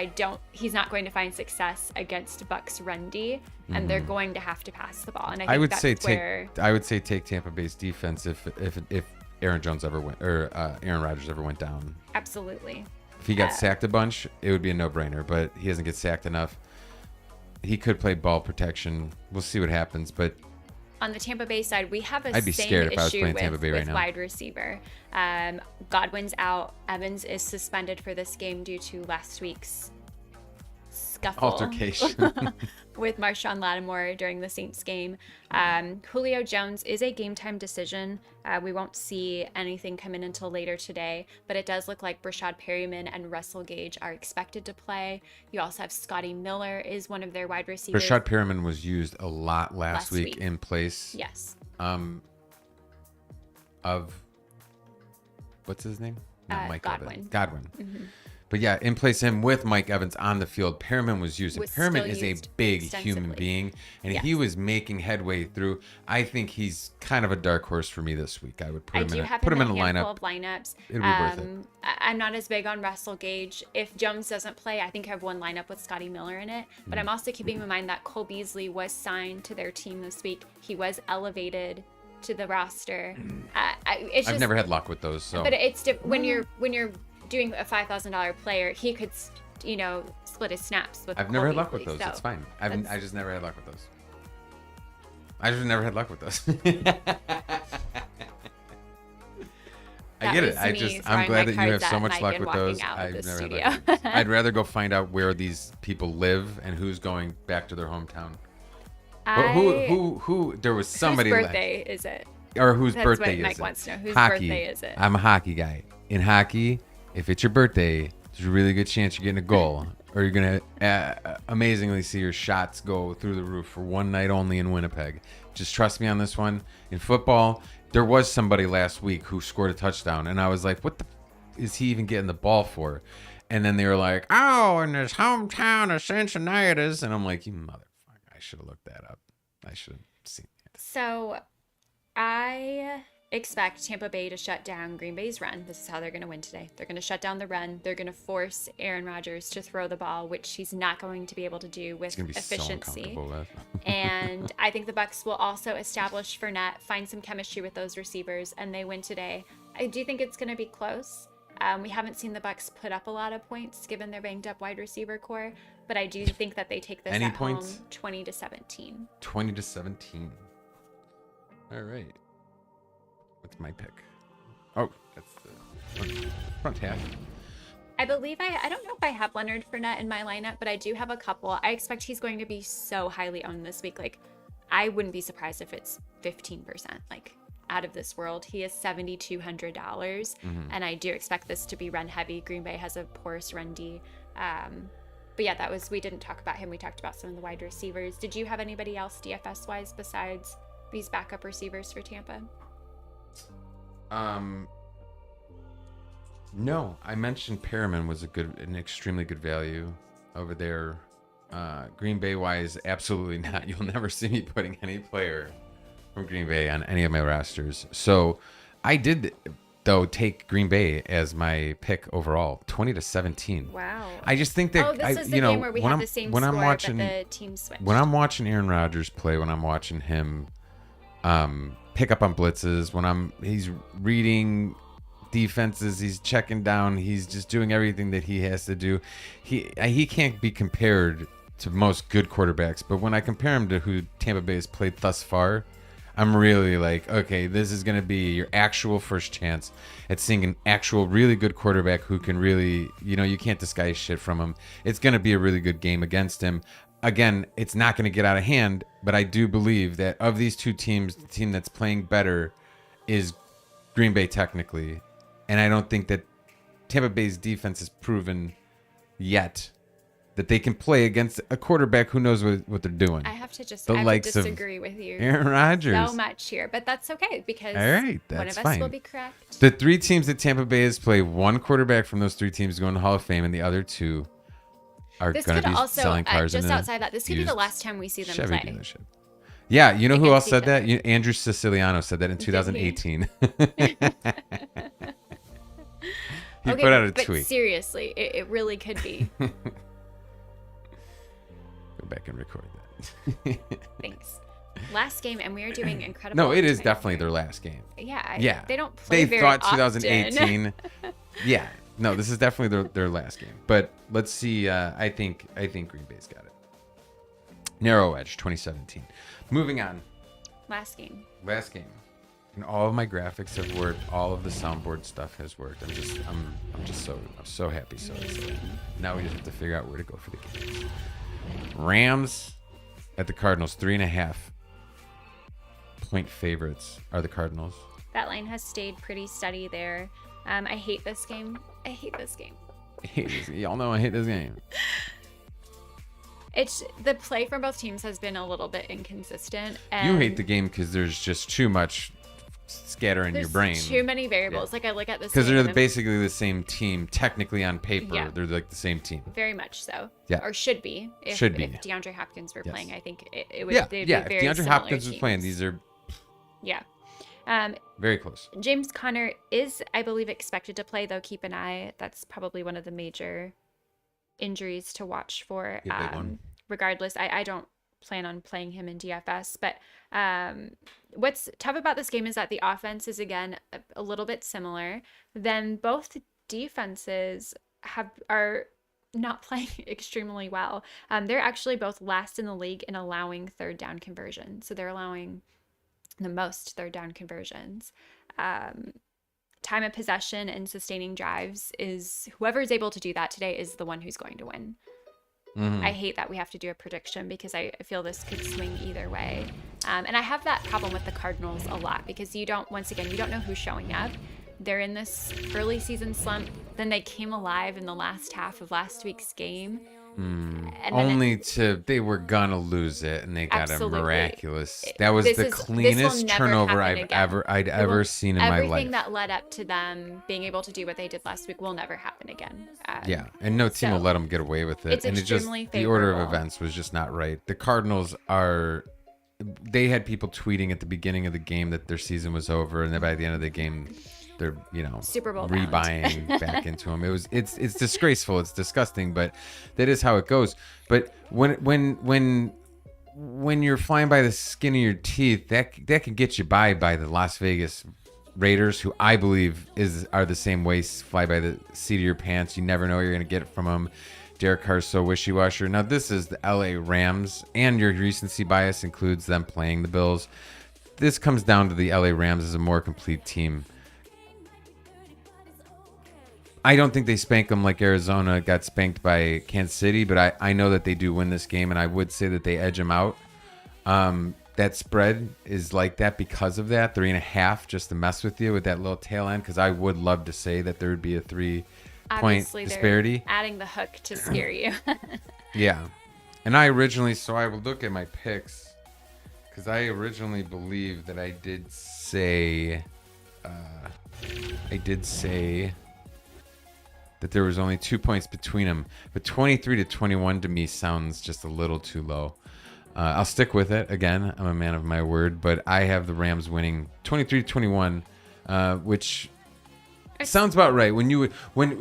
he's not going to find success against Bucks run D, and they're going to have to pass the ball. And I would say take Tampa Bay's defense if Aaron Jones ever went or Aaron Rodgers ever went down. Absolutely. If he got sacked a bunch, it would be a no-brainer, but he doesn't get sacked enough. He could play ball protection. We'll see what happens, but on the Tampa Bay side, we have I'd be scared if I was playing Tampa Bay right now. Wide receiver. Godwin's out. Evans is suspended for this game due to last week's scuffle altercation with Marshawn Lattimore during the Saints game. Julio Jones is a game time decision. We won't see anything come in until later today, but it does look like Brashad Perryman and Russell Gage are expected to play. You also have Scotty Miller is one of their wide receivers. Brashad Perryman was used a lot last week in place. Yes. Of what's his name? Not Mike Godwin. Evans. Godwin. But yeah, in place of him with Mike Evans on the field, Perriman was used. Perriman is a big human being, and he was making headway through. I think he's kind of a dark horse for me this week. I would put him in a lineup. Of lineups. It'll be worth it. I'm not as big on Russell Gage. If Jones doesn't play, I think I have one lineup with Scotty Miller in it. But I'm also keeping in mind that Cole Beasley was signed to their team this week. He was elevated to the roster. I've never had luck with those. So. But it's when you're doing a $5,000 player, he could, split his snaps with. I've never had luck with those. It's fine. I just never had luck with those. That get was it. me I'm throwing glad my that you have cards so at much Mike luck and with walking those. out of I've the never studio. had that. I'd rather go find out where these people live and who's going back to their hometown. Well, who? There was somebody. Whose birthday is it? Or whose That's birthday what Mike is it? wants to know. Whose Hockey. birthday is it? I'm a hockey guy. In hockey, if it's your birthday, there's a really good chance you're getting a goal, or you're gonna amazingly see your shots go through the roof for one night only in Winnipeg. Just trust me on this one. In football, there was somebody last week who scored a touchdown, and I was like, "What the is he even getting the ball for?" And then they were like, "Oh, in his hometown of Cincinnati," and I'm like, "You motherfucker! I should have looked that up. I should have seen it." So I expect Tampa Bay to shut down Green Bay's run. This is how they're going to win today. They're going to shut down the run. They're going to force Aaron Rodgers to throw the ball, which he's not going to be able to do with It's gonna be so efficiency. uncomfortable with. And I think the Bucks will also establish Fournette, find some chemistry with those receivers, and they win today. I do think it's going to be close. We haven't seen the Bucks put up a lot of points given their banged up wide receiver core, but I do think that they take this Any at points? home 20-17. 20-17. All right. What's my pick? Oh, that's the front half. I believe I don't know if I have Leonard Fournette in my lineup, but I do have a couple. I expect he's going to be so highly owned this week. Like, I wouldn't be surprised if it's 15%. Like, out of this world. He is $7,200, and I do expect this to be run heavy. Green Bay has a porous run D. But yeah, we didn't talk about him. We talked about some of the wide receivers. Did you have anybody else DFS wise besides these backup receivers for Tampa? No, I mentioned Perriman was an extremely good value over there. Green Bay wise, absolutely not. You'll never see me putting any player from Green Bay on any of my rosters. So I did, though, take Green Bay as my pick overall, 20-17. Wow. I just think that this is the game where we have the same score, but the team switched. When I'm watching Aaron Rodgers play, when I'm watching him pick up on blitzes, when he's reading defenses, he's checking down, he's just doing everything that he has to do. He can't be compared to most good quarterbacks, but when I compare him to who Tampa Bay has played thus far, I'm really like, okay, this is going to be your actual first chance at seeing an actual really good quarterback who can really, you can't disguise shit from him. It's going to be a really good game against him. Again, it's not going to get out of hand, but I do believe that of these two teams, the team that's playing better is Green Bay technically. And I don't think that Tampa Bay's defense has proven yet that they can play against a quarterback who knows what they're doing. I have to likes of disagree with you Aaron Rodgers so much here, but that's okay because all right, one that's of us fine. will be correct. The three teams that Tampa Bay has played, one quarterback from those three teams going to Hall of Fame, and the other two are This going could to be also, selling cars in just a outside that, this could be the used last time we see them Chevy play. dealership. Yeah, you know You who can else see said them. that? Andrew Siciliano said that in Did he? 2018. He Okay, put out a but tweet. seriously, it really could be. Go back and record that. Thanks. Last game, and we are doing incredible. No, it is time definitely here. their last game. Yeah, Yeah. They don't play They very thought often. 2018. Yeah. No, this is definitely their last game. But let's see. I think Green Bay's got it. Narrow edge, 2017. Moving on. Last game. Last game. And all of my graphics have worked. All of the soundboard stuff has worked. I'm so happy. So excited. Now we just have to figure out where to go for the games. Rams at the Cardinals, 3.5 point favorites are the Cardinals. That line has stayed pretty steady there. I hate this game. Y'all know I hate this game. It's the play from both teams has been a little bit inconsistent. And You hate the game because there's just too much scatter in your there's brain. too many variables. Yeah. Like I look at this Because game they're and basically the same team. Technically on paper, Yeah. they're like the same team. very much so. Yeah. Or should be. If DeAndre Hopkins were Yes. playing, I think it would. Yeah, they'd yeah. Be If very DeAndre similar Hopkins was playing, teams. these are Yeah. very close. James Conner is, I believe, expected to play, though. Keep an eye. That's probably one of the major injuries to watch for. Yeah, big one. Regardless, I don't plan on playing him in DFS. But what's tough about this game is that the offense is, again, a little bit similar. Then both defenses are not playing extremely well. They're actually both last in the league in allowing third down conversion. So they're allowing the most third down conversions. Tough time of possession and sustaining drives is whoever is able to do that today is the one who's going to win. I hate that we have to do a prediction because I feel this could swing either way. And I have that problem with the Cardinals a lot because you don't know who's showing up. They're in this early season slump. Then they came alive in the last half of last week's game. They were gonna lose it, and they got Absolutely. a miraculous. That was the cleanest turnover I'd ever seen in my life. Everything that led up to them being able to do what they did last week will never happen again. And no team will let them get away with it. It's and extremely the order of favorable. events was just not right. The Cardinals they had people tweeting at the beginning of the game that their season was over, and then by the end of the game, they're Super Bowl bound. rebuying back into them. It's disgraceful. It's disgusting, but that is how it goes. But when you're flying by the skin of your teeth, that can get you by the Las Vegas Raiders, who I believe are the same way, fly by the seat of your pants. You never know what you're going to get from them. Derek Carr's so wishy-washy. Now this is the LA Rams, and your recency bias includes them playing the Bills. This comes down to the LA Rams as a more complete team. I don't think they spank them like Arizona got spanked by Kansas City, but I know that they do win this game, and I would say that they edge them out. That spread is like that because of that 3.5, just to mess with you with that little tail end, because I would love to say that there would be a 3-point Obviously, disparity. they're adding the hook to scare you. Yeah. And I will look at my picks, because I originally believe that I did say that there was only 2 points between them, but 23-21 to me sounds just a little too low. I'll stick with it. Again, I'm a man of my word, but I have the Rams winning 23-21, which sounds about right. When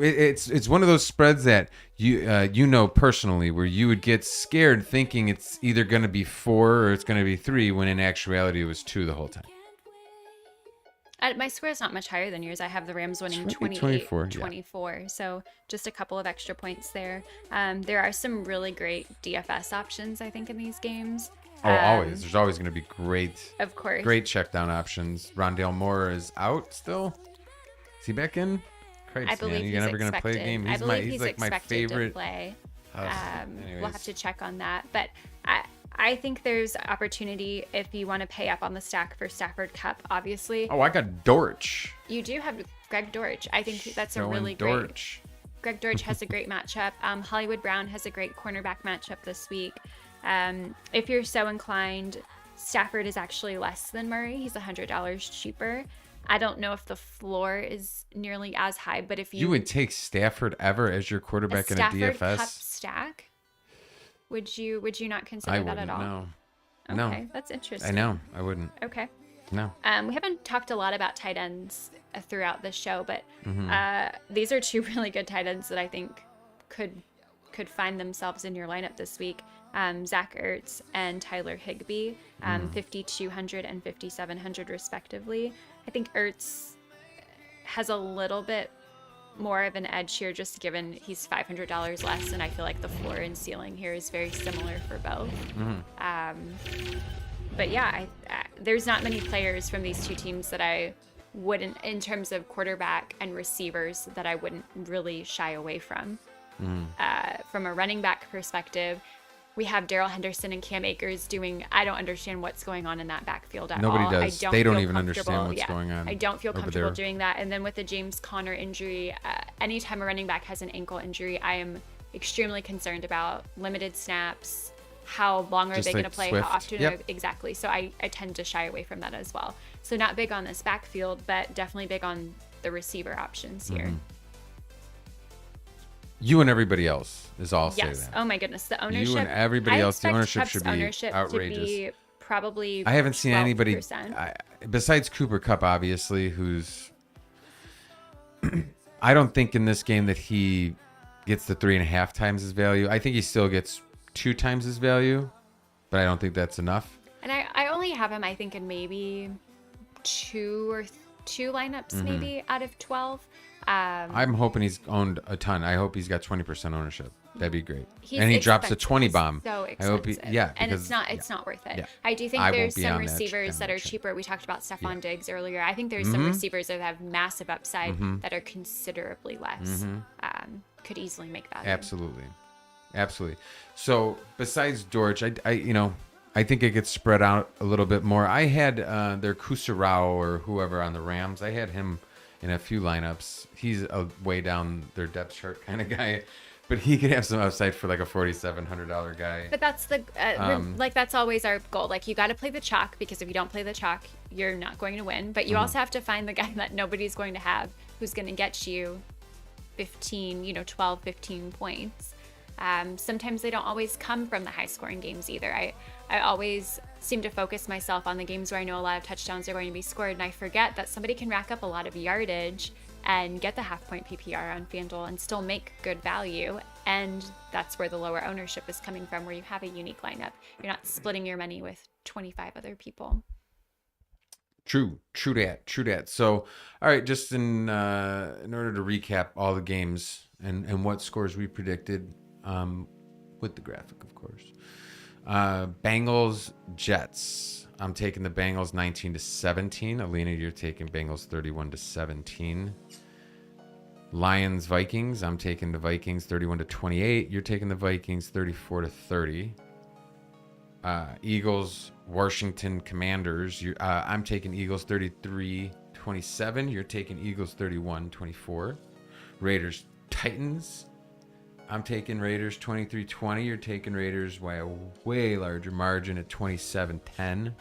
it's one of those spreads that you personally, where you would get scared thinking it's either going to be 4 or it's going to be 3, when in actuality it was 2 the whole time. My score is not much higher than yours. I have the Rams winning 28-24. Yeah. So just a couple of extra points there. There are some really great DFS options, I think, in these games. Always. There's always going to be great. Of course. Great check down options. Rondale Moore is out still. Is he back in? Christ, I believe man. You're never going to play a game. He's like my favorite. To play. Anyways. We'll have to check on that. But I think there's opportunity if you want to pay up on the stack for Stafford Cup, obviously. Oh, I got Dortch. You do have Greg Dortch. I think that's a Throwing really Dortch. Greg Dortch has a great matchup. Hollywood Brown has a great cornerback matchup this week. If you're so inclined, Stafford is actually less than Murray. He's $100 cheaper. I don't know if the floor is nearly as high, but if you would take Stafford ever as your quarterback in a DFS Stafford Cup stack, would you not consider that at all? No. Okay, No. that's interesting. I know. I wouldn't. Okay. No. We haven't talked a lot about tight ends throughout the show, but these are 2 really good tight ends that I think could find themselves in your lineup this week. Zach Ertz and Tyler Higbee, 5,200 and 5,700 respectively. I think Ertz has a little bit more of an edge here, just given he's $500 less, and I feel like the floor and ceiling here is very similar for both. But yeah, there's not many players from these 2 teams that I wouldn't, in terms of quarterback and receivers, that I wouldn't really shy away from. From a running back perspective, we have Darrell Henderson and Cam Akers I don't understand what's going on in that backfield at all. Nobody does. They don't even understand what's going on. I don't feel comfortable there. doing that. And then with the James Conner injury, anytime a running back has an ankle injury, I am extremely concerned about limited snaps. How long are they going to play? Swift. How often? Yep. Exactly. So I tend to shy away from that as well. So not big on this backfield, but definitely big on the receiver options here. You and everybody else is all say Yes. that. Oh my goodness. The ownership. You and everybody else. The ownership Cup's should be ownership outrageous. To be probably I haven't seen 12%. anybody besides Cooper Kupp, obviously, who's. I don't think in this game that he gets the 3.5 times his value. I think he still gets 2 times his value, but I don't think that's enough. And I only have him, I think, in maybe 2 lineups, maybe out of 12. I'm hoping he's owned a ton. I hope he's got 20% ownership. That'd be great. He's And he drops a expensive. 20 He's bomb. So I hope expensive. he, yeah, and because it's not worth it. yeah. I do think I won't there's be some on that- receivers on that that are train. cheaper. We talked about Stephon Yeah. Diggs earlier. I think there's some receivers that have massive upside that are considerably less. Could easily make that. Absolutely. So besides Dortch, I think it gets spread out a little bit more. I had their Kusarao or whoever on the Rams. I had him in a few lineups. He's a way down their depth chart kind of guy, but he could have some upside for like a $4,700 guy. But that's the that's always our goal. Like, you got to play the chalk, because if you don't play the chalk, you're not going to win. But you also have to find the guy that nobody's going to have, who's going to get you 12, 15 points. Sometimes they don't always come from the high scoring games either. I always seem to focus myself on the games where I know a lot of touchdowns are going to be scored, and I forget that somebody can rack up a lot of yardage and get the half-point PPR on Fanduel and still make good value. And that's where the lower ownership is coming from, where you have a unique lineup. You're not splitting your money with 25 other people. True that. So, all right, just in order to recap all the games and what scores we predicted, with the graphic, of course. Bengals, Jets. I'm taking the Bengals 19-17. Alina, you're taking Bengals 31-17. Lions, Vikings. I'm taking the Vikings 31-28. You're taking the Vikings 34-30. Eagles, Washington Commanders. I'm taking Eagles 33-27. You're taking Eagles 31-24. Raiders, Titans. I'm taking Raiders 23-20. You're taking Raiders by a way larger margin at 27-10.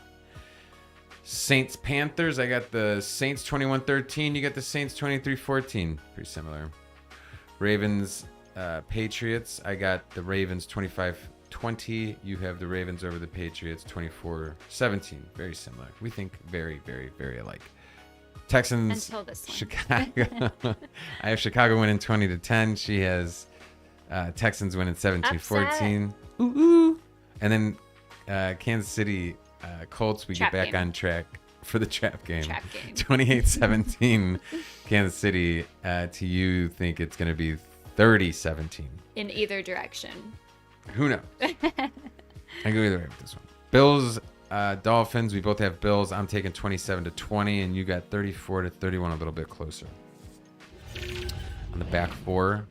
Saints, Panthers. I got the Saints 21-13. You got the Saints 23-14. Pretty similar. Ravens, Patriots. I got the Ravens 25-20. You have the Ravens over the Patriots 24-17. Very similar. We think very, very, very alike. Texans, Until this one. Chicago. I have Chicago winning 20-10. She has Texans winning 17-14. Ooh. And then Kansas City Colts, we Trap get back game. on track for the trap game. 28-17. Kansas City. To you think it's going to be 30-17. In either direction. Who knows? I go either way with this one. Bills, Dolphins. We both have Bills. I'm taking 27-20, and you got 34-31, a little bit closer. On the back four,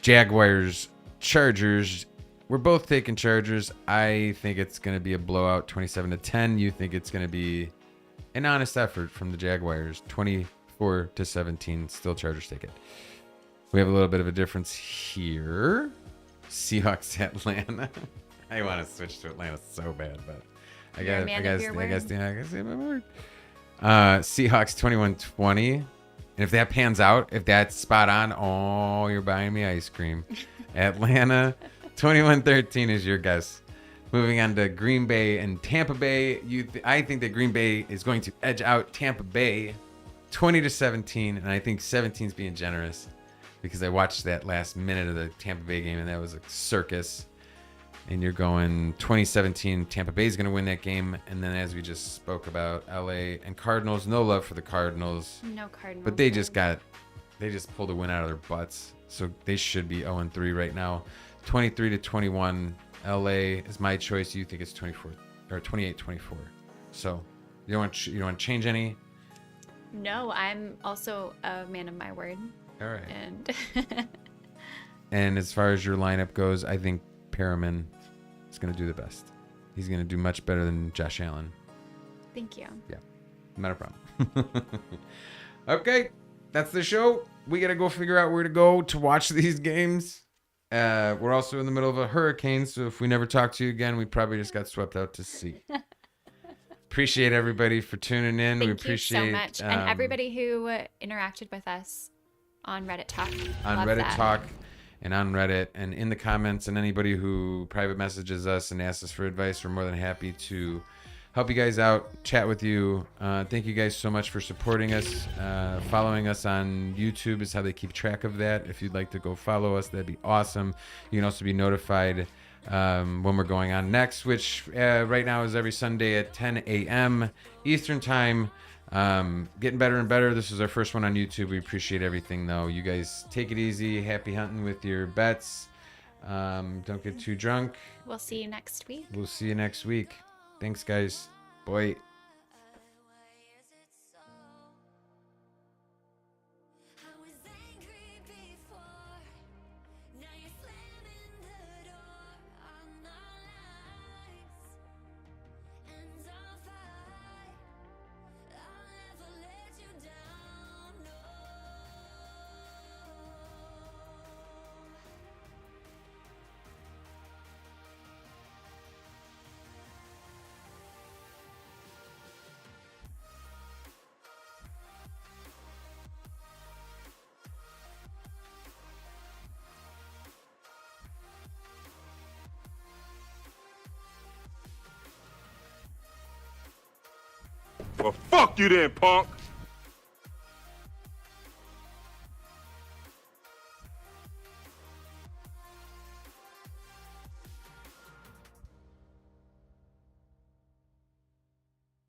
Jaguars, Chargers. We're both taking Chargers. I think it's going to be a blowout, 27-10. You think it's going to be an honest effort from the Jaguars, 24-17. Still Chargers take it. We have a little bit of a difference here. Seahawks, Atlanta. I want to switch to Atlanta so bad, but I got to say my word. Seahawks 21-20. And if that pans out, if that's spot on, oh, you're buying me ice cream. Atlanta 21-13 is your guess. Moving on to Green Bay and Tampa Bay. I think that Green Bay is going to edge out Tampa Bay 20-17, and I think 17 is being generous because I watched that last minute of the Tampa Bay game, and that was a circus. And you're going 2017, Tampa Bay is going to win that game. And then, as we just spoke about, LA and Cardinals, no love for the Cardinals. No Cardinals. But they just pulled a win out of their butts. So they should be 0-3 right now. 23-21, LA is my choice. You think it's 28-24. So you don't want to change any? No, I'm also a man of my word. All right. And and as far as your lineup goes, I think Perriman is going to do the best. He's going to do much better than Josh Allen. thank you. Yeah, not a problem. Okay, that's the show. We got to go figure out where to go to watch these games. We're also in the middle of a hurricane, so if we never talk to you again, we probably just got swept out to sea. Appreciate everybody for tuning in. We appreciate you so much. And everybody who interacted with us on Reddit Talk. on Love Reddit that. Talk and on Reddit and in the comments, and anybody who private messages us and asks us for advice, we're more than happy to help you guys out, chat with you. Thank you guys so much for supporting us. Following us on YouTube is how they keep track of that. If you'd like to go follow us, that'd be awesome. You can also be notified when we're going on next, which right now is every Sunday at 10 a.m. Eastern Time. Getting better and better. This is our first one on YouTube. We appreciate everything, though. You guys take it easy. Happy hunting with your bets. Don't get too drunk. We'll see you next week. We'll see you next week. Thanks, guys. Bye. Well, fuck you then, punk!